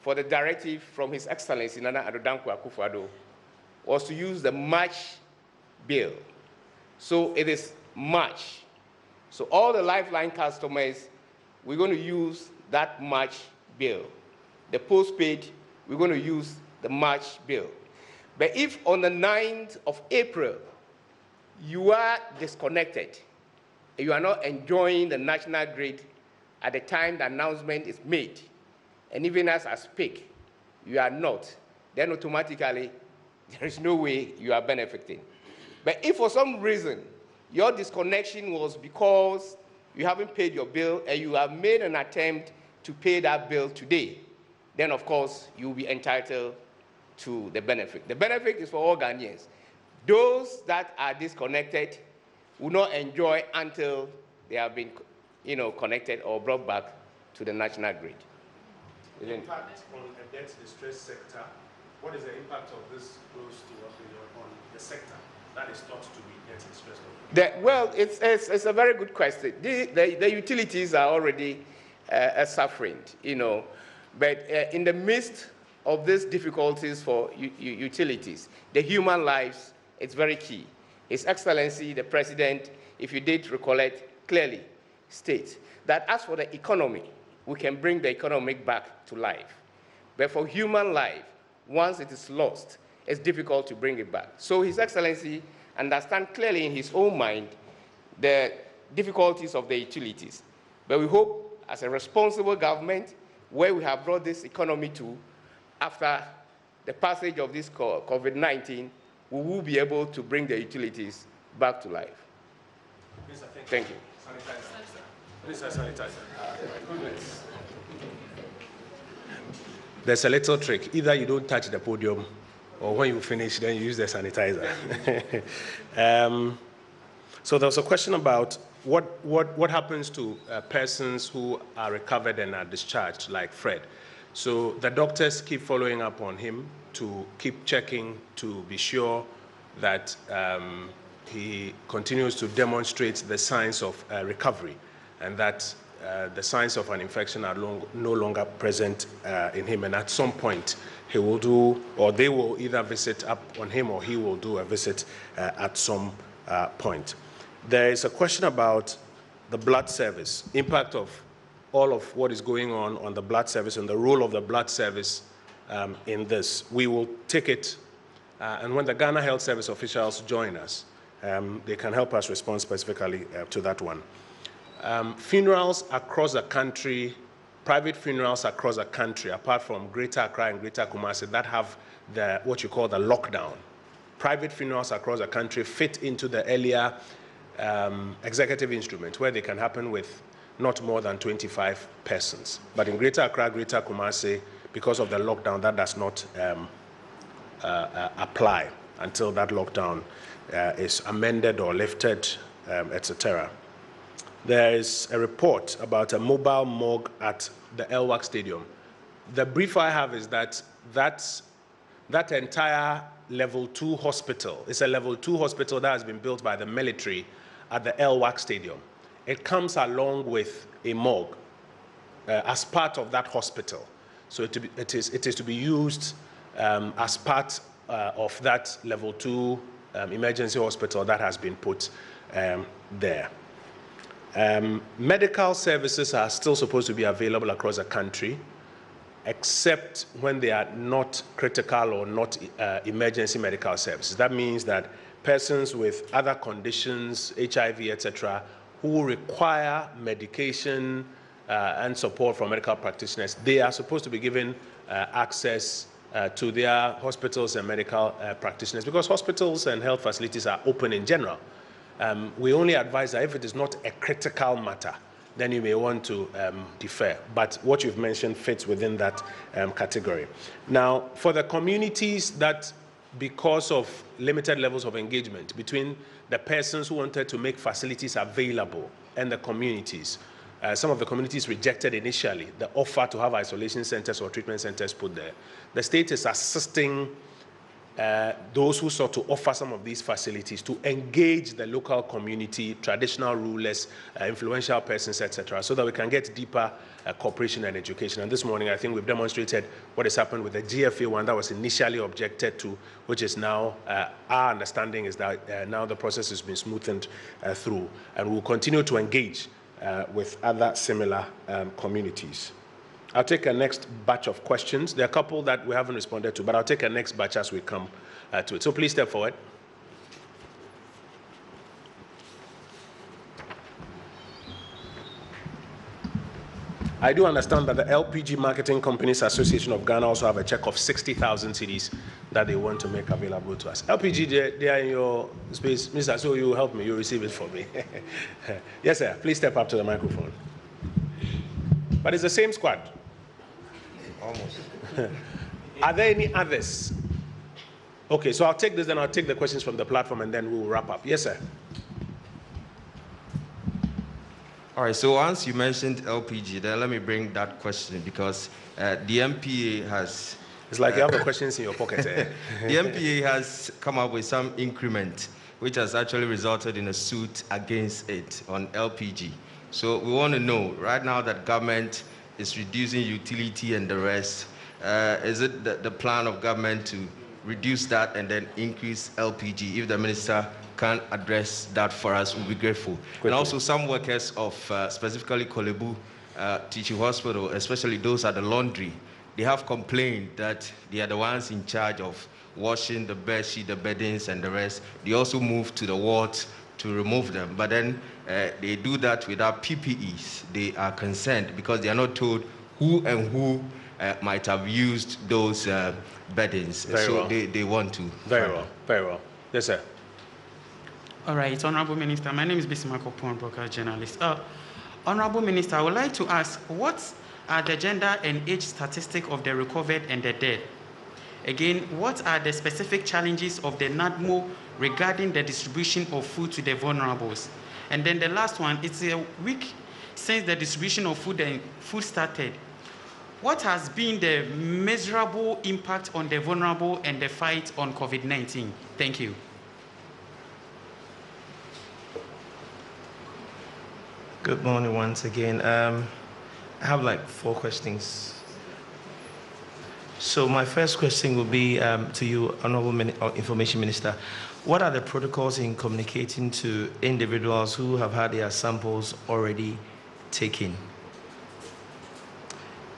for the directive from His Excellency Nana Addo Dankwa Akufo-Addo was to use the March bill. So it is March. So all the Lifeline customers, we're going to use that March bill. The postpaid, we're going to use the March bill. But if on the 9th of April, you are disconnected, you are not enjoying the national grid at the time the announcement is made, and even as I speak, you are not, then automatically there is no way you are benefiting. But if for some reason your disconnection was because you haven't paid your bill and you have made an attempt to pay that bill today, then of course you will be entitled to the benefit. The benefit is for all Ghanaians. Those that are disconnected will not enjoy until they have been, connected or brought back to the national grid. The impact on a debt-distressed sector, what is the impact of this close to your opinion on the sector that is thought to be debt-distressed? Well, it's a very good question. The utilities are already suffering, but in the midst of these difficulties for utilities, the human lives, it's very key. His Excellency, the President, if you did recollect, clearly states that as for the economy, we can bring the economy back to life. But for human life, once it is lost, it's difficult to bring it back. So His Excellency understands clearly in his own mind the difficulties of the utilities. But we hope, as a responsible government, where we have brought this economy to after the passage of this COVID-19, we will be able to bring the utilities back to life. Thank you. There's a little trick. Either you don't touch the podium, or when you finish, then you use the sanitizer. So there was a question about what happens to persons who are recovered and are discharged, like Fred. So the doctors keep following up on him to keep checking to be sure that he continues to demonstrate the signs of recovery, and that the signs of an infection are no longer present in him. And at some point, he will do, or they will either visit up on him, or he will do a visit at some point. There is a question about the blood service, impact of all of what is going on the blood service and the role of the blood service in this. We will take it, and when the Ghana Health Service officials join us, they can help us respond specifically to that one. Funerals across the country, private funerals across the country, apart from Greater Accra and Greater Kumasi, that have what you call the lockdown. Private funerals across the country fit into the earlier executive instrument, where they can happen with not more than 25 persons. But in Greater Accra, Greater Kumasi, because of the lockdown, that does not apply until that lockdown is amended or lifted, etc. There is a report about a mobile morgue at the Elwak Stadium. The brief I have is that that entire level 2 hospital is a level 2 hospital that has been built by the military at the Elwak Stadium. It comes along with a morgue as part of that hospital. So it is to be used as part of that level 2 emergency hospital that has been put there. Medical services are still supposed to be available across the country, except when they are not critical or not emergency medical services. That means that persons with other conditions, HIV, etc., who require medication and support from medical practitioners, they are supposed to be given access to their hospitals and medical practitioners, because hospitals and health facilities are open in general. We only advise that if it is not a critical matter, then you may want to defer. But what you've mentioned fits within that category. Now, for the communities that, because of limited levels of engagement between the persons who wanted to make facilities available and the communities, some of the communities rejected initially the offer to have isolation centers or treatment centers put there. The state is assisting those who sought to offer some of these facilities to engage the local community, traditional rulers, influential persons, etc., so that we can get deeper cooperation and education. And this morning, I think we've demonstrated what has happened with the GFA one that was initially objected to, which is now, our understanding is that now the process has been smoothened through, and we'll continue to engage with other similar communities. I'll take a next batch of questions. There are a couple that we haven't responded to, but I'll take a next batch as we come to it. So please step forward. I do understand that the LPG Marketing Companies Association of Ghana also have a check of 60,000 cedis that they want to make available to us. LPG, they are in your space. Mr. So you help me, you receive it for me. Yes, sir. Please step up to the microphone. But it's the same squad. Almost. Are there any others? Okay, so I'll take this, then I'll take the questions from the platform, and then we'll wrap up. Yes, sir. All right, so once you mentioned LPG, then let me bring that question, because the MPA has... It's like you have the questions in your pocket, eh? The MPA has come up with some increment, which has actually resulted in a suit against it on LPG. So we want to know, right now that government is reducing utility and the rest, is it the plan of government to reduce that and then increase LPG? If the minister can address that for us, we'll be grateful. Quickly. And also some workers of specifically Kolebu Teaching Hospital, especially those at the laundry, they have complained that they are the ones in charge of washing the bedsheet, the beddings, and the rest. They also move to the wards to remove them, but then they do that without PPEs. They are concerned because they are not told who and who might have used those burdens. Very so well. they want to. Very well. Very well. Yes, sir. All right, Honorable Minister, my name is Bismarck Opon, broker journalist. Honorable Minister, I would like to ask, what are the gender and age statistics of the recovered and the dead? Again, what are the specific challenges of the NADMO regarding the distribution of food to the vulnerables? And then the last one, it's a week since the distribution of food started. What has been the measurable impact on the vulnerable and the fight on COVID-19? Thank you. Good morning once again. I have like 4 questions. So my first question will be to you, Honorable Information Minister. What are the protocols in communicating to individuals who have had their samples already taken?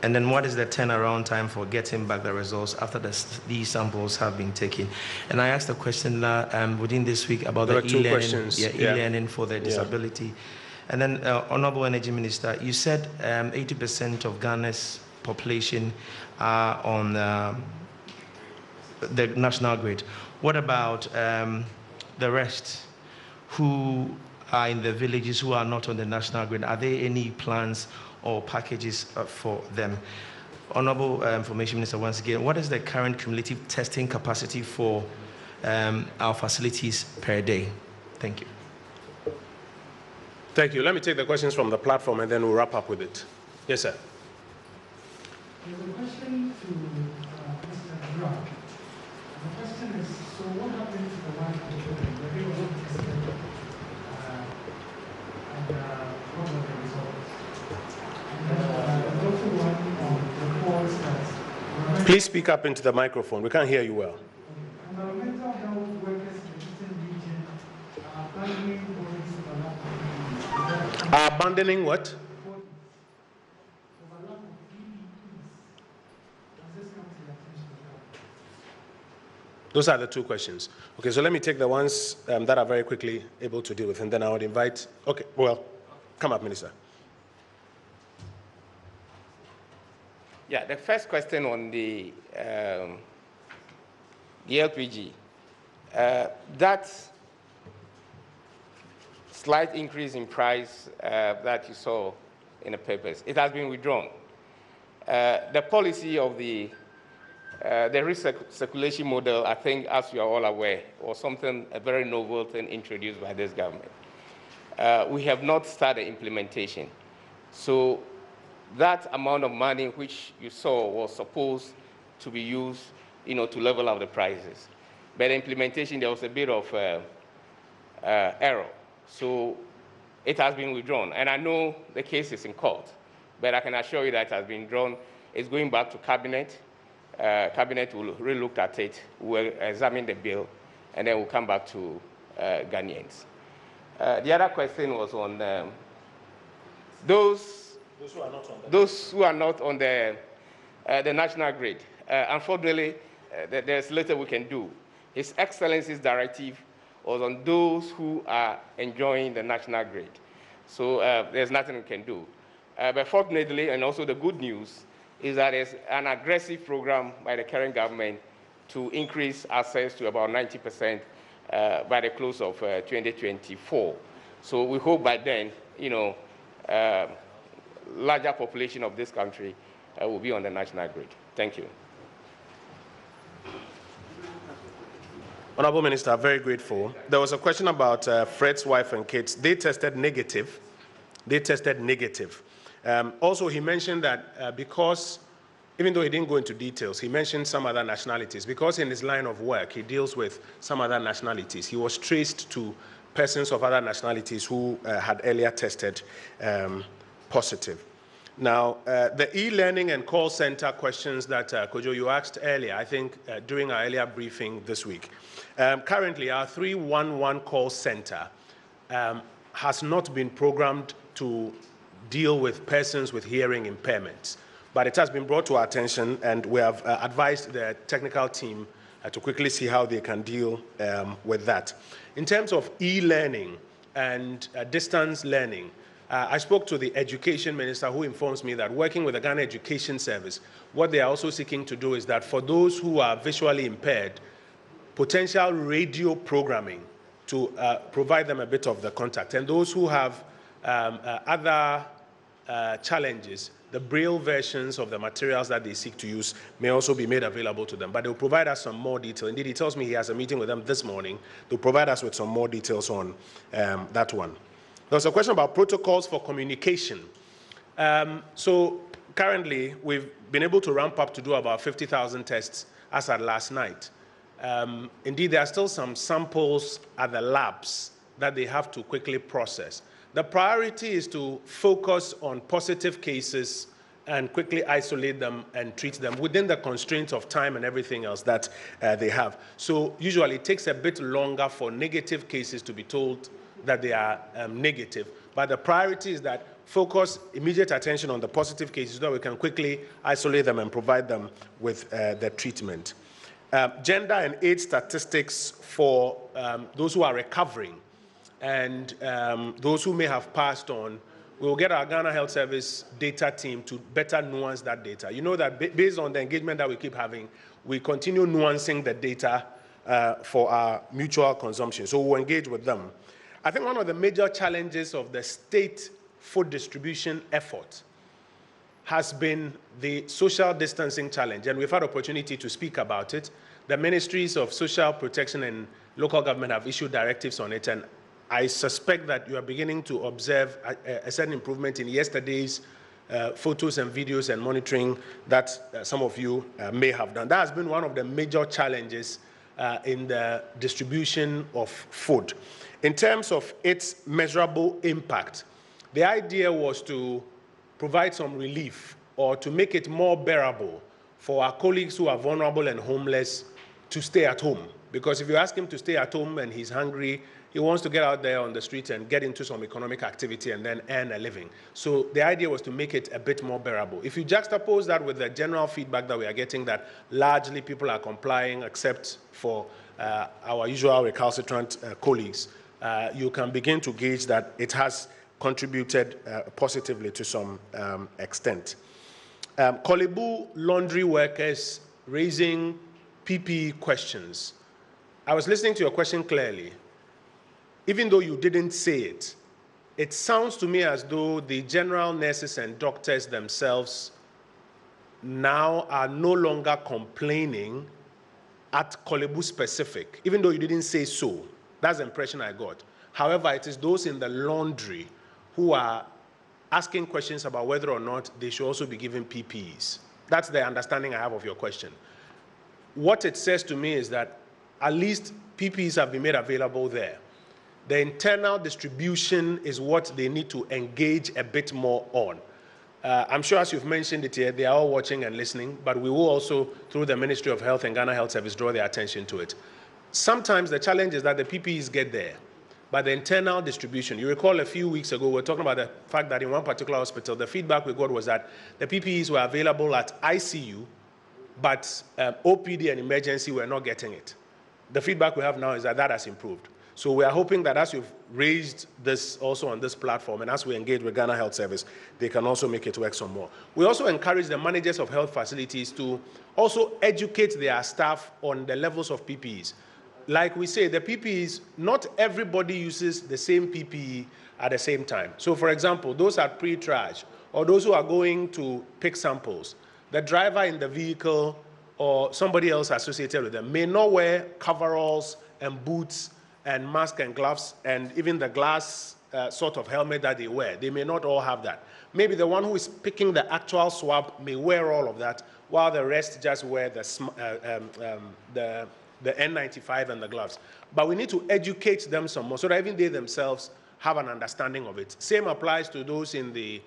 And then what is the turnaround time for getting back the results after these samples have been taken? And I asked a question within this week about the e-learning for the disability. And then, Honorable Energy Minister, you said 80% of Ghana's population are on the national grid. What about the rest who are in the villages who are not on the national grid? Are there any plans or packages for them? Honorable Information Minister, once again, what is the current cumulative testing capacity for our facilities per day? Thank you. Thank you. Let me take the questions from the platform and then we'll wrap up with it. Yes, sir. There's a question to Mr. Brock. The question is, so what happened to the one of the children? Were they all tested? And what were the results? And then there's also one on reports that... Please speak up into the microphone. We can't hear you well. Environmental health workers in the Eastern region are abandoning bodies abandoning what? Those are the 2 questions. Okay, so let me take the ones that are very quickly able to deal with, and then I would invite, okay, well, come up, Minister. Yeah, the first question on the LPG, that slight increase in price that you saw in the papers, it has been withdrawn. The policy of the recirculation model, I think, as you are all aware, was something, a very novel thing introduced by this government. We have not started implementation. So that amount of money which you saw was supposed to be used, to level out the prices. But the implementation, there was a bit of error. So it has been withdrawn. And I know the case is in court, but I can assure you that it has been withdrawn. It's going back to Cabinet. Cabinet will re-look at it, will examine the bill, and then we'll come back to Ghanaians. The other question was on those who are not on the national grid. Unfortunately, there's little we can do. His Excellency's directive was on those who are enjoying the national grid. So there's nothing we can do. But fortunately, and also the good news, is that there's an aggressive program by the current government to increase access to about 90% by the close of 2024. So we hope by then, larger population of this country will be on the national grid. Thank you. Honorable Minister, very grateful. There was a question about Fred's wife and kids. They tested negative. Also, he mentioned that because, even though he didn't go into details, he mentioned some other nationalities. Because in his line of work, he deals with some other nationalities. He was traced to persons of other nationalities who had earlier tested positive. Now, the e-learning and call center questions that, Kojo, you asked earlier, I think during our earlier briefing this week. Currently, our 311 call center has not been programmed to deal with persons with hearing impairments. But it has been brought to our attention, and we have advised the technical team to quickly see how they can deal with that. In terms of e-learning and distance learning, I spoke to the education minister, who informs me that working with the Ghana Education Service, what they are also seeking to do is that for those who are visually impaired, potential radio programming to provide them a bit of the contact. And those who have other challenges, the Braille versions of the materials that they seek to use may also be made available to them. But they'll provide us some more detail. Indeed, he tells me he has a meeting with them this morning. They'll provide us with some more details on that one. There was a question about protocols for communication. So currently, we've been able to ramp up to do about 50,000 tests as at last night. Indeed, there are still some samples at the labs that they have to quickly process. The priority is to focus on positive cases and quickly isolate them and treat them within the constraints of time and everything else that they have. So usually it takes a bit longer for negative cases to be told that they are negative. But the priority is that focus immediate attention on the positive cases so that we can quickly isolate them and provide them with the treatment. Gender and age statistics for those who are recovering and those who may have passed on, we will get our Ghana Health Service data team to better nuance that data. You know that based on the engagement that we keep having, we continue nuancing the data for our mutual consumption. So we'll engage with them. I think one of the major challenges of the state food distribution effort has been the social distancing challenge, and we've had opportunity to speak about it. The ministries of social protection and local government have issued directives on it, and I suspect that you are beginning to observe a certain improvement in yesterday's photos and videos and monitoring that some of you may have done. That has been one of the major challenges in the distribution of food. In terms of its measurable impact, the idea was to provide some relief or to make it more bearable for our colleagues who are vulnerable and homeless to stay at home. Because if you ask him to stay at home and he's hungry, he wants to get out there on the street and get into some economic activity and then earn a living. So the idea was to make it a bit more bearable. If you juxtapose that with the general feedback that we are getting that largely people are complying except for our usual recalcitrant colleagues, you can begin to gauge that it has contributed positively to some extent. Kolebu laundry workers raising PPE questions. I was listening to your question clearly. Even though you didn't say it, it sounds to me as though the general nurses and doctors themselves now are no longer complaining at Kolebu specific, even though you didn't say so. That's the impression I got. However, it is those in the laundry who are asking questions about whether or not they should also be given PPEs. That's the understanding I have of your question. What it says to me is that at least PPEs have been made available there. The internal distribution is what they need to engage a bit more on. I'm sure as you've mentioned it here, they are all watching and listening, but we will also, through the Ministry of Health and Ghana Health Service, draw their attention to it. Sometimes the challenge is that the PPEs get there, but the internal distribution, you recall a few weeks ago, we were talking about the fact that in one particular hospital, the feedback we got was that the PPEs were available at ICU, but OPD and emergency were not getting it. The feedback we have now is that that has improved. So we are hoping that as you've raised this also on this platform and as we engage with Ghana Health Service, they can also make it work some more. We also encourage the managers of health facilities to also educate their staff on the levels of PPEs. Like we say, the PPEs, not everybody uses the same PPE at the same time. So for example, those at pre-triage or those who are going to pick samples, the driver in the vehicle or somebody else associated with them may not wear coveralls and boots and mask and gloves and even the glass sort of helmet that they wear. They may not all have that. Maybe the one who is picking the actual swab may wear all of that, while the rest just wear the N95 and the gloves. But we need to educate them some more so that even they themselves have an understanding of it. Same applies to those in the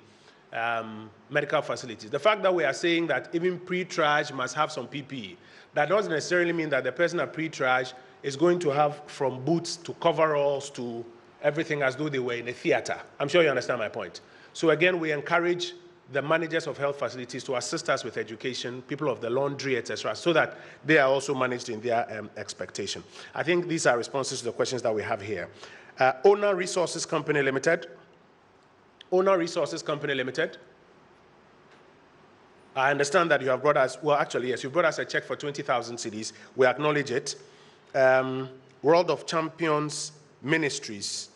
medical facilities. The fact that we are saying that even pre-triage must have some PPE, that doesn't necessarily mean that the person at pre-triage is going to have from boots to coveralls to everything as though they were in a theater. I'm sure you understand my point. So again, we encourage the managers of health facilities to assist us with education, people of the laundry, etc., so that they are also managed in their expectation. I think these are responses to the questions that we have here. Owner Resources Company Limited. Owner Resources Company Limited. I understand that you have brought us, well, actually, yes, you've brought us a check for 20,000 cedis. We acknowledge it. World of Champions Ministries.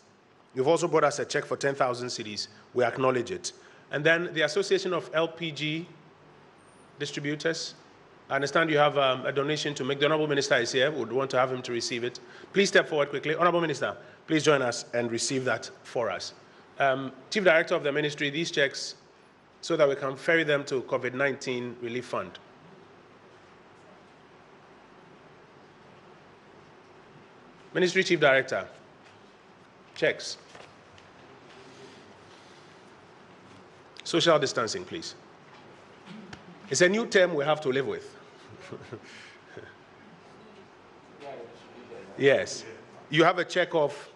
You've also brought us a check for 10,000 cedis. We acknowledge it. And then the Association of LPG Distributors. I understand you have a donation to make. The Honorable Minister is here. We would want to have him to receive it. Please step forward quickly. Honorable Minister, please join us and receive that for us. Chief Director of the Ministry, these checks, so that we can ferry them to COVID-19 Relief Fund. Ministry Chief Director, checks. Social distancing, please. It's a new term we have to live with. Yes. You have a check of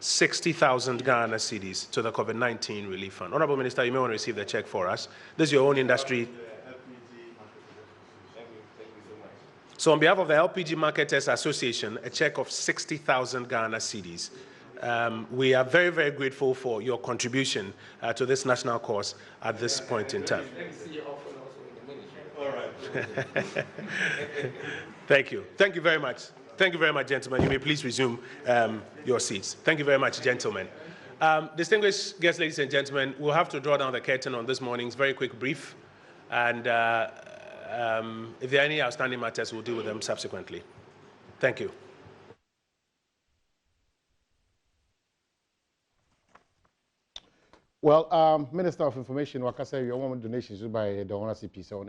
60,000 Ghana cedis to the COVID-19 Relief Fund. Honorable Minister, you may want to receive the check for us. This is your own industry. So on behalf of the LPG Marketers Association, a check of 60,000 Ghana cedis. We are very, very grateful for your contribution to this national cause at this point in time. Thank you. Thank you very much. Thank you very much, gentlemen. You may please resume your seats. Thank you very much, gentlemen. Distinguished guests, ladies and gentlemen, we'll have to draw down the curtain on this morning's very quick brief. And if there are any outstanding matters, we'll deal with them subsequently. Thank you. Well, Minister of Information, like I said, your woman donations by the owner CP, so on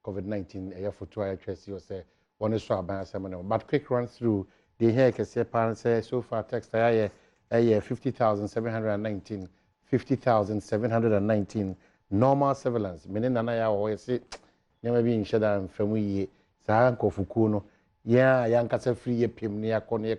COVID-19, a for 2 hours, you say, one is so bad, but quick run through the here, can say, parents say, so far, text, 50,719, 50,719, normal surveillance, meaning that I always say, never being shut down from we, Sahanko Fukuno, yeah, young Casa free, Pim, near Cornea,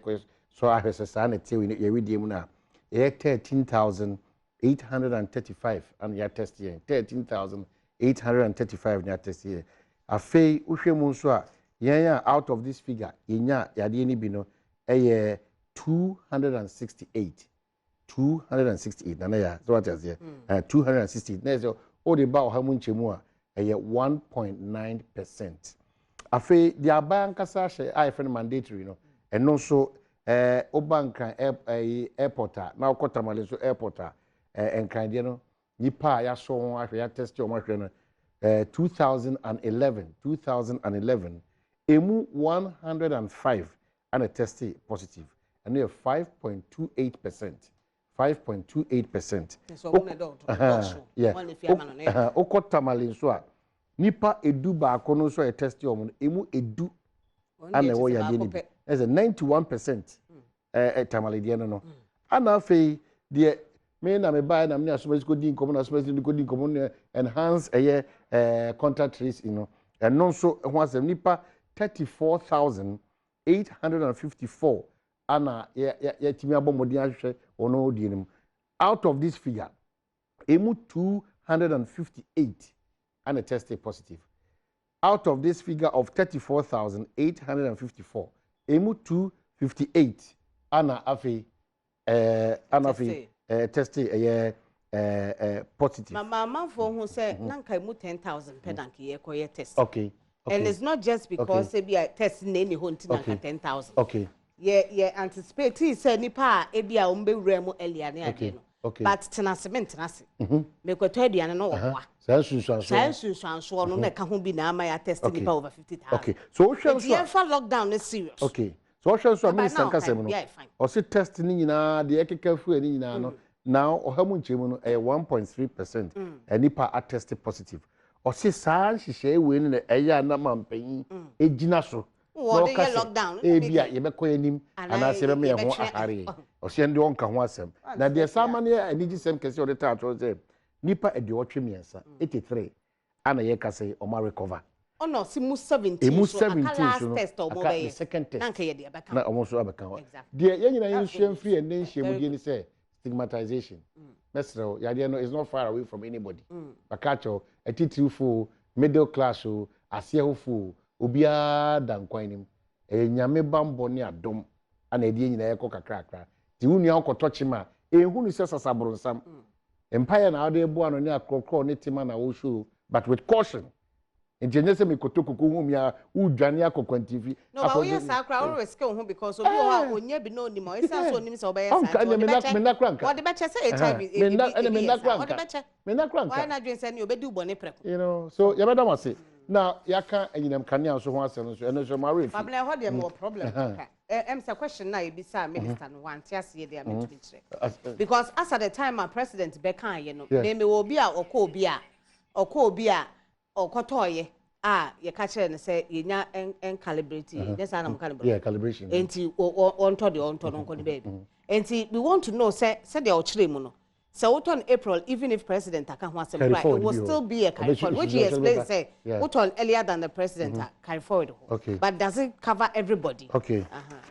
so I have a sanity in a redeem now, 13,835 and your test here. 13,835 your test here. A fee, Ushemunswa, yeah, out of this figure, Inya, Yadini Bino, a year 268. 268. Nanaya, so what is here? 268. There's all the about how much more, a year 1.9%. A fee, the Abanka Sasha, I find mandatory, and also, Obanka airport, now Kotamaleso airport. And kind of nipa ya so I test your machine 2011 emu 105 and a tested positive and you have 5.28%. 5.28%. Yeah. Okotamalin so nipa edu ba kono so a test your emu edu and the way you there's a 91% tamalidiano no. And now the me na me buy na me asomesi ko din komo na asomesi ko din komo enhance contact trace and non so ho asem nipa 34,854 ana ya timi abomodi ahwe ono odi nim. Out of this figure emu 258 and tested positive. Out of this figure of 34,854 emu 258 ana afi tested positive. Mama for who said nanka mu 10,000 pedanki ye test. Okay. And it's not just because they be testing any hunting nanka 10,000. Okay. Yeah, anticipate he said nipa ebia umbe remu elia ne ade no. Okay. But tenase. Me ko to aduane no wo. Sansu no na ka ho bi na ama ya test nipa over 50,000. Okay. So what shall we for lockdown is serious. Okay. So what shall so minister kasem no. O se test ni nyina de ekeka fu ni nyina no. Now ohamu nchemu no 1.3% nipa are tested positive. O se sa hihye we ni eya na mampan ejina so. No lockdown. Ebia ye be koyanim ana se be me ho ahare. O se ndi onka ho asem. Na de sama ne anigi sem kese o de ta to say nipa edi otwe miensa 83 ana ye kase o ma recover. Oh no, si mu 17 so last test o mo be. Second test. Nanka ye de abeka. Na o mo so abeka. De ye nyina yin hwem free and then hwem de ni say stigmatization. Mesro, yade no is not far away from anybody. Bakacho, atitirifu, middle class o, asiehofo, obia dankwanim. Nyame bambo ni adom ana edi nyina ye kokakrakra. Ti unu ya okotochima ehunu sɛ sasabronsam empire na ade bo ano ne akrokro ne tima na wo show but with caution enjenye se me kotokoko hu mi a udwane akokwantifi no ba we say akra we risk hu because obi ho onya bi no onimo isa so onim se obeye sa me na kranka what the beche say HIV me na kranka why na dwen say ni obedi ubone preko you know so ya beda mase now yaka enyinam kanea so ho asem so eno so mare fi problem ho dem problem em say question na e bi sa minister no want ase dey am to be chere because as at the time our president be kan ye no me obi a obi a okotoye ye ka kire ne say yenya en calibrate yes anam calibrate yeah calibration enti onto no nko ne baby enti we want to know say the o kire mu no so on April even if president aka ho asem right it will still be a carry forward which he explained say on earlier than the president carry forward okay but does it cover everybody okay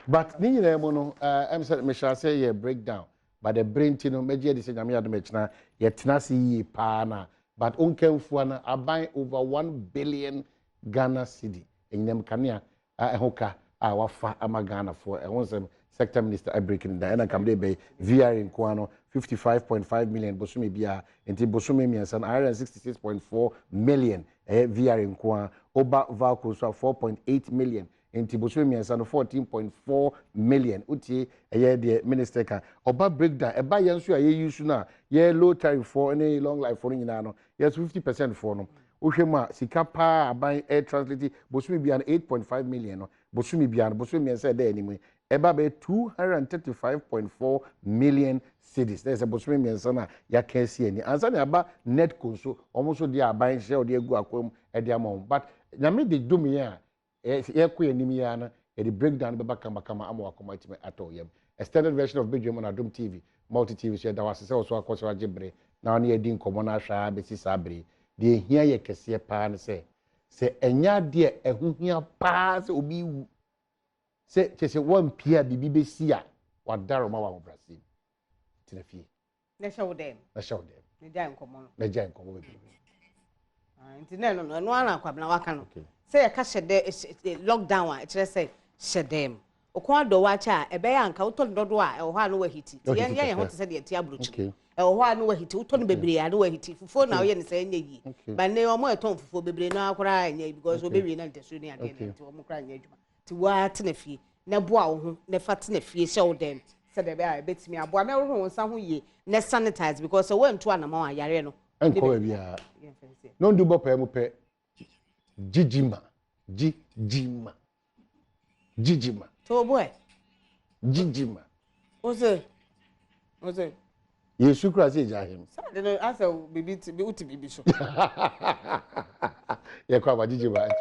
but ni nyina mu no em say me shall say ye breakdown but the brain tino meje de say nyame adom echina ye tena se yi pa na but unkemfua na aban over 1 billion Ghana cedi enyam kanea ehoka wafa ama Ghana for ehonsem sector minister I breaking down na kamde be VR in kwano 55.5 million bosumi bia enti bosumi miensa 166.4 million VR in kwa oba valco so 4.8 million enti bosumi miensa 14.4 million uti de minister ka oba breakdown eba yenso aye use na ye low tariff for any long life for nyina no yes 50% for no uhwema sika pa aban air translate bosumi bia 8.5 million no bosumi bia bosumi miensa de anime eba be 235.4 million cedis there's a bosumi miensa na ya kesi ani ansa na aba net konso omoso de aban share de egu akwam e de amon but nyame de dumi ya ye ko anim ya na e de breakdown be baka makama ama wakoma itime ato yam extended version of Badwam on Adom TV multi TV share da wase se so akoso agebre na oni edi nkomo na hwa be si sabre de hia ye kese pa na se enya de ehuhia pa se obi wu se chese one pia bibi be si a wadaro ma wa Brazil tina fie na show them ne jai nkomo be nti no ana kwabna waka no say ya ka shede lockdown a kire say shedem okwa do wa cha ebe ya nka uton dodo a ho anu wahiti ye ho tse de ti abrochi ho anu wahiti uton bebre ya anu wahiti fufo na ye ne say nya yi ba ne omo eton fufo bebre no akora anya because obewi na ntesu ni ade nti omo kra anya adwuma ti wa tena fie na boa wo ho na fa tena fie show them say de be a betimi aboa me wo nsa ho ye na sanitize because we nto anama wa yare no enko bia no ndu bopa mu pe jijima to boy jijima oze yesu kra se jahim sa de no asa bibi ti bi uti bibi so ye kwa jijima